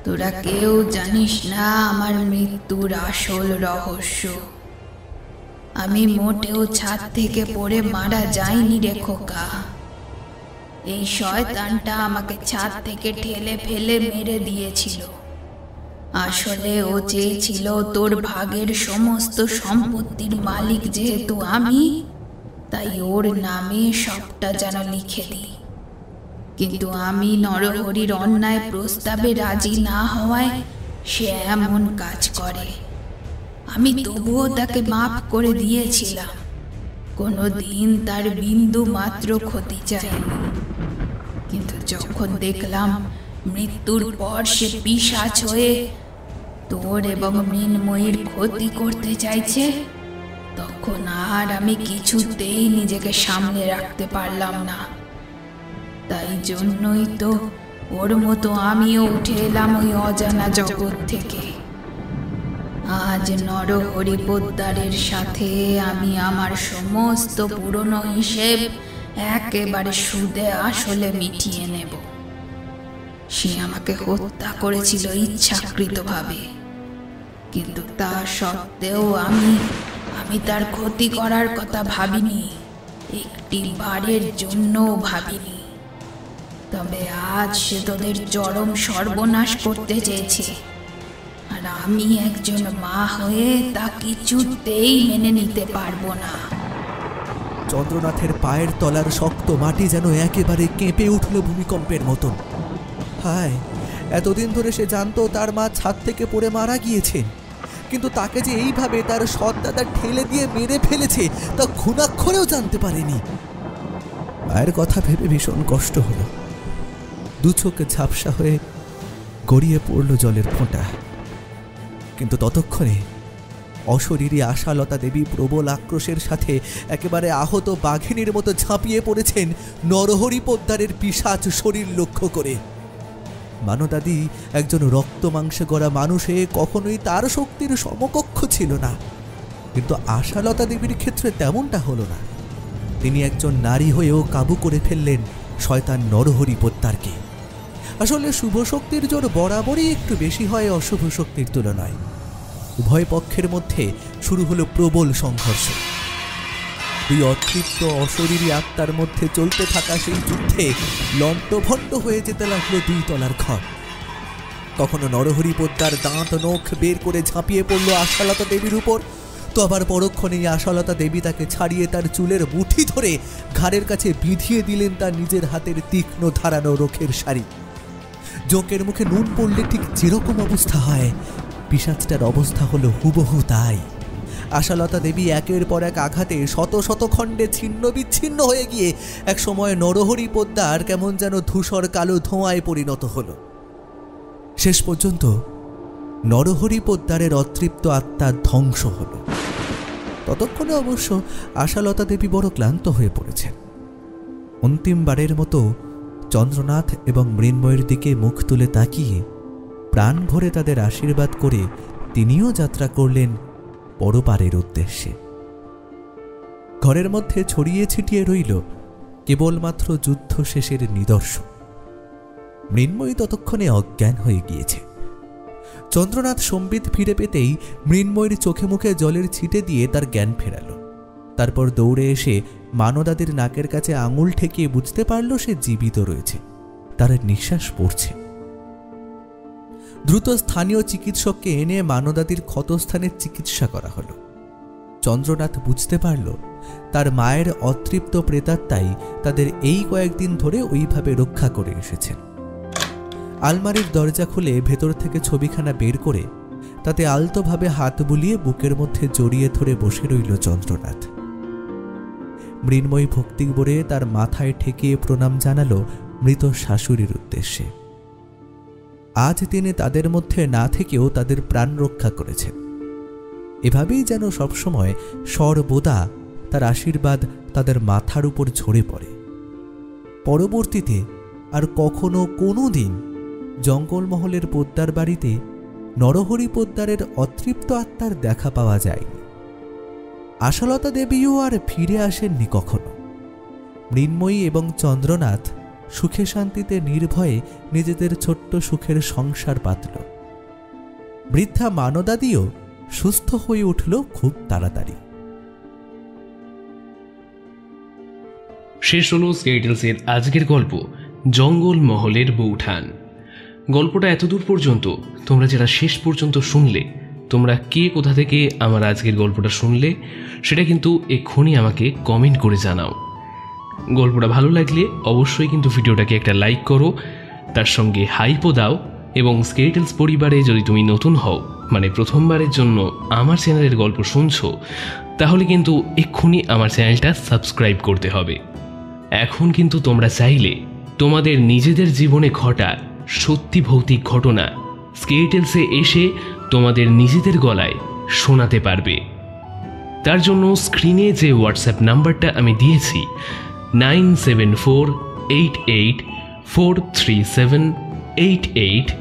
তোরা কেউ জানিস না আমার মৃত্যুর আসল রহস্য। আমি মোটেও ছাদ থেকে পড়ে মারা যাইনি রে খোকা। এই শয়তানটা আমাকে ছাদ থেকে ঠেলে ফেলে মেরে দিয়েছিল। আসলে ও চেয়েছিল তোর ভাগের সমস্ত সম্পত্তির মালিক যেহেতু আমি, তাই ওর নামে সবটা যেন লিখে দিই। কিন্তু আমি নরহরির অন্যায় প্রস্তাবে রাজি না হওয়ায় সে এমন কাজ করে। আমি তবুও তাকে মাফ করে দিয়েছিলাম, কোনোদিন তার বিন্দু মাত্র ক্ষতি চাইনি। কিন্তু যখন দেখলাম মৃত্যুর পর সে পিশাচ হয়ে তোর এবং মৃন্ময়ীর ক্ষতি করতে চাইছে, তখন আর আমি কিছুতেই নিজেকে সামনে রাখতে পারলাম না। তাই জন্যই তো ওর মতো আমিও উঠে এলাম ওই অজানা জগৎ থেকে। আজ নরহরি পোদ্দারের সাথে আমি আমার সমস্ত পুরনো হিসেব একেবারে সুদে আসলে মিটিয়ে নেব। সে আমাকে হত্যা করেছিল ইচ্ছাকৃতভাবে, কিন্তু তা সত্ত্বেও আমি তার ক্ষতি করার কথা ভাবিনি, একটি বারের জন্যও ভাবিনি। তবে আজ সে তোদের চরম সর্বনাশ করতে চেয়েছে, আর আমি একজন মা হয়ে তা কিছুতেই মেনে নিতে পারবো না। চন্দ্রনাথের পায়ের তলার শক্ত মাটি যেন একেবারে কেঁপে উঠল ভূমিকম্পের মতন। হায়, এতদিন ধরে সে জানতো তার মা ছাদ থেকে পড়ে মারা গিয়েছেন, কিন্তু তাকে যে এইভাবে তার সৎ দাদা ঠেলে দিয়ে মেরে ফেলেছে তা ঘুণাক্ষরেও জানতে পারেনি। মায়ের কথা ভেবে ভীষণ কষ্ট হলো। দু চোখ ঝাপসা হয়ে গড়িয়ে পড়ল জলের ফোঁটা। কিন্তু ততক্ষণে অশরীরী আশালতা দেবী প্রবল আক্রোশের সাথে একেবারে আহত বাঘিনীর মতো ঝাঁপিয়ে পড়েছেন নরহরি পোদ্দারের পিশাচ শরীর লক্ষ্য করে। মানদাদি একজন রক্ত মাংসে গড়া মানুষে কখনোই তার শক্তির সমকক্ষ ছিল না, কিন্তু আশালতা দেবীর ক্ষেত্রে তেমনটা হলো না। তিনি একজন নারী হয়েও কাবু করে ফেললেন শয়তান নরহরি পোদ্দারকে। আসলে শুভ শক্তির জোর বরাবরই একটু বেশি হয় অশুভ শক্তির তুলনায়। উভয় পক্ষের মধ্যে শুরু হলো প্রবল সংঘর্ষ। দুই অতৃপ্ত অশরীরী আত্মার মধ্যে চলতে থাকা সেই যুদ্ধে লণ্ডভণ্ড হয়ে যেতে লাগলো দুই তলার ঘর। কখনো নরহরি পোদ্দার দাঁত নখ বের করে ঝাঁপিয়ে পড়ল আশালতা দেবীর উপর, তো আবার পরক্ষণেই আশালতা দেবী তাকে ছাড়িয়ে তার চুলের মুঠি ধরে ঘাড়ের কাছে বিঁধিয়ে দিলেন তার নিজের হাতের তীক্ষ্ণ ধারানো রোখের শাড়ি। জোকের মুখে নুন পড়লে ঠিক যেরকম অবস্থা হয়, পিশাচটার অবস্থা হলো হুবহু তাই। আশালতা দেবী একের পর এক আঘাতে শত শত খণ্ডে ছিন্ন বিচ্ছিন্ন হয়ে গিয়ে এক সময় নরহরি পোদ্দার কেমন যেন ধূসর কালো ধোঁয়ায় পরিণত হলো। শেষ পর্যন্ত নরহরি পোদ্দারের অতৃপ্ত আত্মা ধ্বংস হলো। ততক্ষণে অবশ্য আশালতা দেবী বড় ক্লান্ত হয়ে পড়েছেন। অন্তিমবারের মতো চন্দ্রনাথ এবং মৃন্ময়ের দিকে মুখ তুলে তাকিয়ে প্রাণ ভরে তাদের আশীর্বাদ করে তিনিও যাত্রা করলেন পরপারের উদ্দেশ্যে। ঘরের মধ্যে ছড়িয়ে ছিটিয়ে রইল কেবলমাত্র যুদ্ধ শেষের নিদর্শন। মৃন্ময়ী ততক্ষণে অজ্ঞান হয়ে গিয়েছে। চন্দ্রনাথ সম্বিত ফিরে পেতেই মৃন্ময়ীর চোখে মুখে জলের ছিটে দিয়ে তার জ্ঞান ফেরাল। তারপর দৌড়ে এসে মানদাদির নাকের কাছে আঙুল ঠেকিয়ে বুঝতে পারল সে জীবিত রয়েছে, তার নিঃশ্বাস পড়ছে। দ্রুত স্থানীয় চিকিৎসককে এনে মানদাদির ক্ষতস্থানের চিকিৎসা করা হলো। চন্দ্রনাথ বুঝতে পারল তার মায়ের অতৃপ্ত প্রেতাত্মাই তাদের এই কয়েকদিন ধরে ওইভাবে রক্ষা করে এসেছেন। আলমারির দরজা খুলে ভেতর থেকে ছবিখানা বের করে তাতে আলতোভাবে হাত বুলিয়ে বুকের মধ্যে জড়িয়ে ধরে বসে রইল চন্দ্রনাথ। মৃন্ময়ী ভক্তি ভরে তার মাথায় ঠেকিয়ে প্রণাম জানালো মৃত শাশুড়ির উদ্দেশ্যে। আজ তিনি তাদের মধ্যে না থেকেও তাদের প্রাণ রক্ষা করেছেন। এভাবেই যেন সবসময় সর্বদা তার আশীর্বাদ তাদের মাথার উপর ঝরে পড়ে। পরবর্তীতে আর কখনো কোনো দিন জঙ্গলমহলের পোদ্দার বাড়িতে নরহরি পোদ্দারের অতৃপ্ত আত্মার দেখা পাওয়া যায়নি। আশালতা দেবীও আর ফিরে আসেননি কখনো। মৃন্ময়ী এবং চন্দ্রনাথ সুখে শান্তিতে নির্ভয়ে নিজেদের ছোট্ট সুখের সংসার পাতল। বৃদ্ধা মানদাদিও সুস্থ হয়ে উঠল খুব তাড়াতাড়ি। শেষ হলো স্কেলটেলসের আজকের গল্প জঙ্গলমহলের বউঠান। গল্পটা এতদূর পর্যন্ত তোমরা যারা শেষ পর্যন্ত শুনলে, তোমরা কে কোথা থেকে আমার আজকের গল্পটা শুনলে সেটা কিন্তু এক্ষুনি আমাকে কমেন্ট করে জানাও। গল্পটা ভালো লাগলে অবশ্যই কিন্তু ভিডিওটাকে একটা লাইক করো, তার সঙ্গে হাইপও দাও, এবং স্কেলটেলস পরিবারে যদি তুমি নতুন হও, মানে প্রথমবারের জন্য আমার চ্যানেলের গল্প শুনছো, তাহলে কিন্তু এক্ষুনি আমার চ্যানেলটা সাবস্ক্রাইব করতে হবে। এখন কিন্তু তোমরা চাইলে তোমাদের নিজেদের জীবনে ঘটা সত্যি ভৌতিক ঘটনা স্কেলটেলসে এসে তোমাদের নিজেদের গলায় শোনাতে পারবে। তার জন্য স্ক্রিনে যে হোয়াটসঅ্যাপ নাম্বারটা আমি দিয়েছি 9748843788,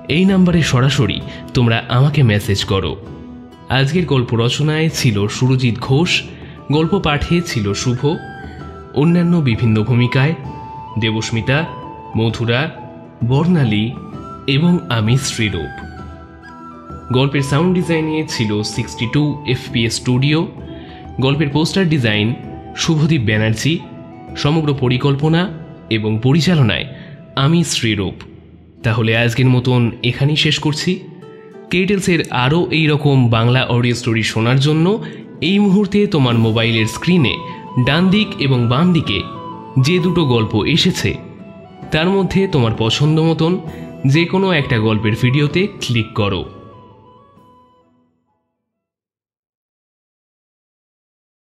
এই নাম্বারে সরাসরি তোমরা আমাকে মেসেজ করো। আজকের গল্প রচনায় ছিল সুরজিৎ ঘোষ, গল্প পাঠে ছিল শুভ, অন্যান্য বিভিন্ন ভূমিকায় দেবস্মিতা, মধুরা, বর্ণালী এবং আমি শ্রীরূপ। গল্পের সাউন্ড ডিজাইনে ছিল 62 FPS স্টুডিও। গল্পের পোস্টার ডিজাইন শুভদীপ ব্যানার্জি। সমগ্র পরিকল্পনা এবং পরিচালনায় আমি শ্রীরূপ। তাহলে আজকের মতন এখানেই শেষ করছি। কেটেলসের আরও এই রকম বাংলা অডিও স্টোরি শোনার জন্য এই মুহূর্তে তোমার মোবাইলের স্ক্রিনে ডান দিক এবং বাম দিকে যে দুটো গল্প এসেছে তার মধ্যে তোমার পছন্দ মতন যে কোনো একটা গল্পের ভিডিওতে ক্লিক করো।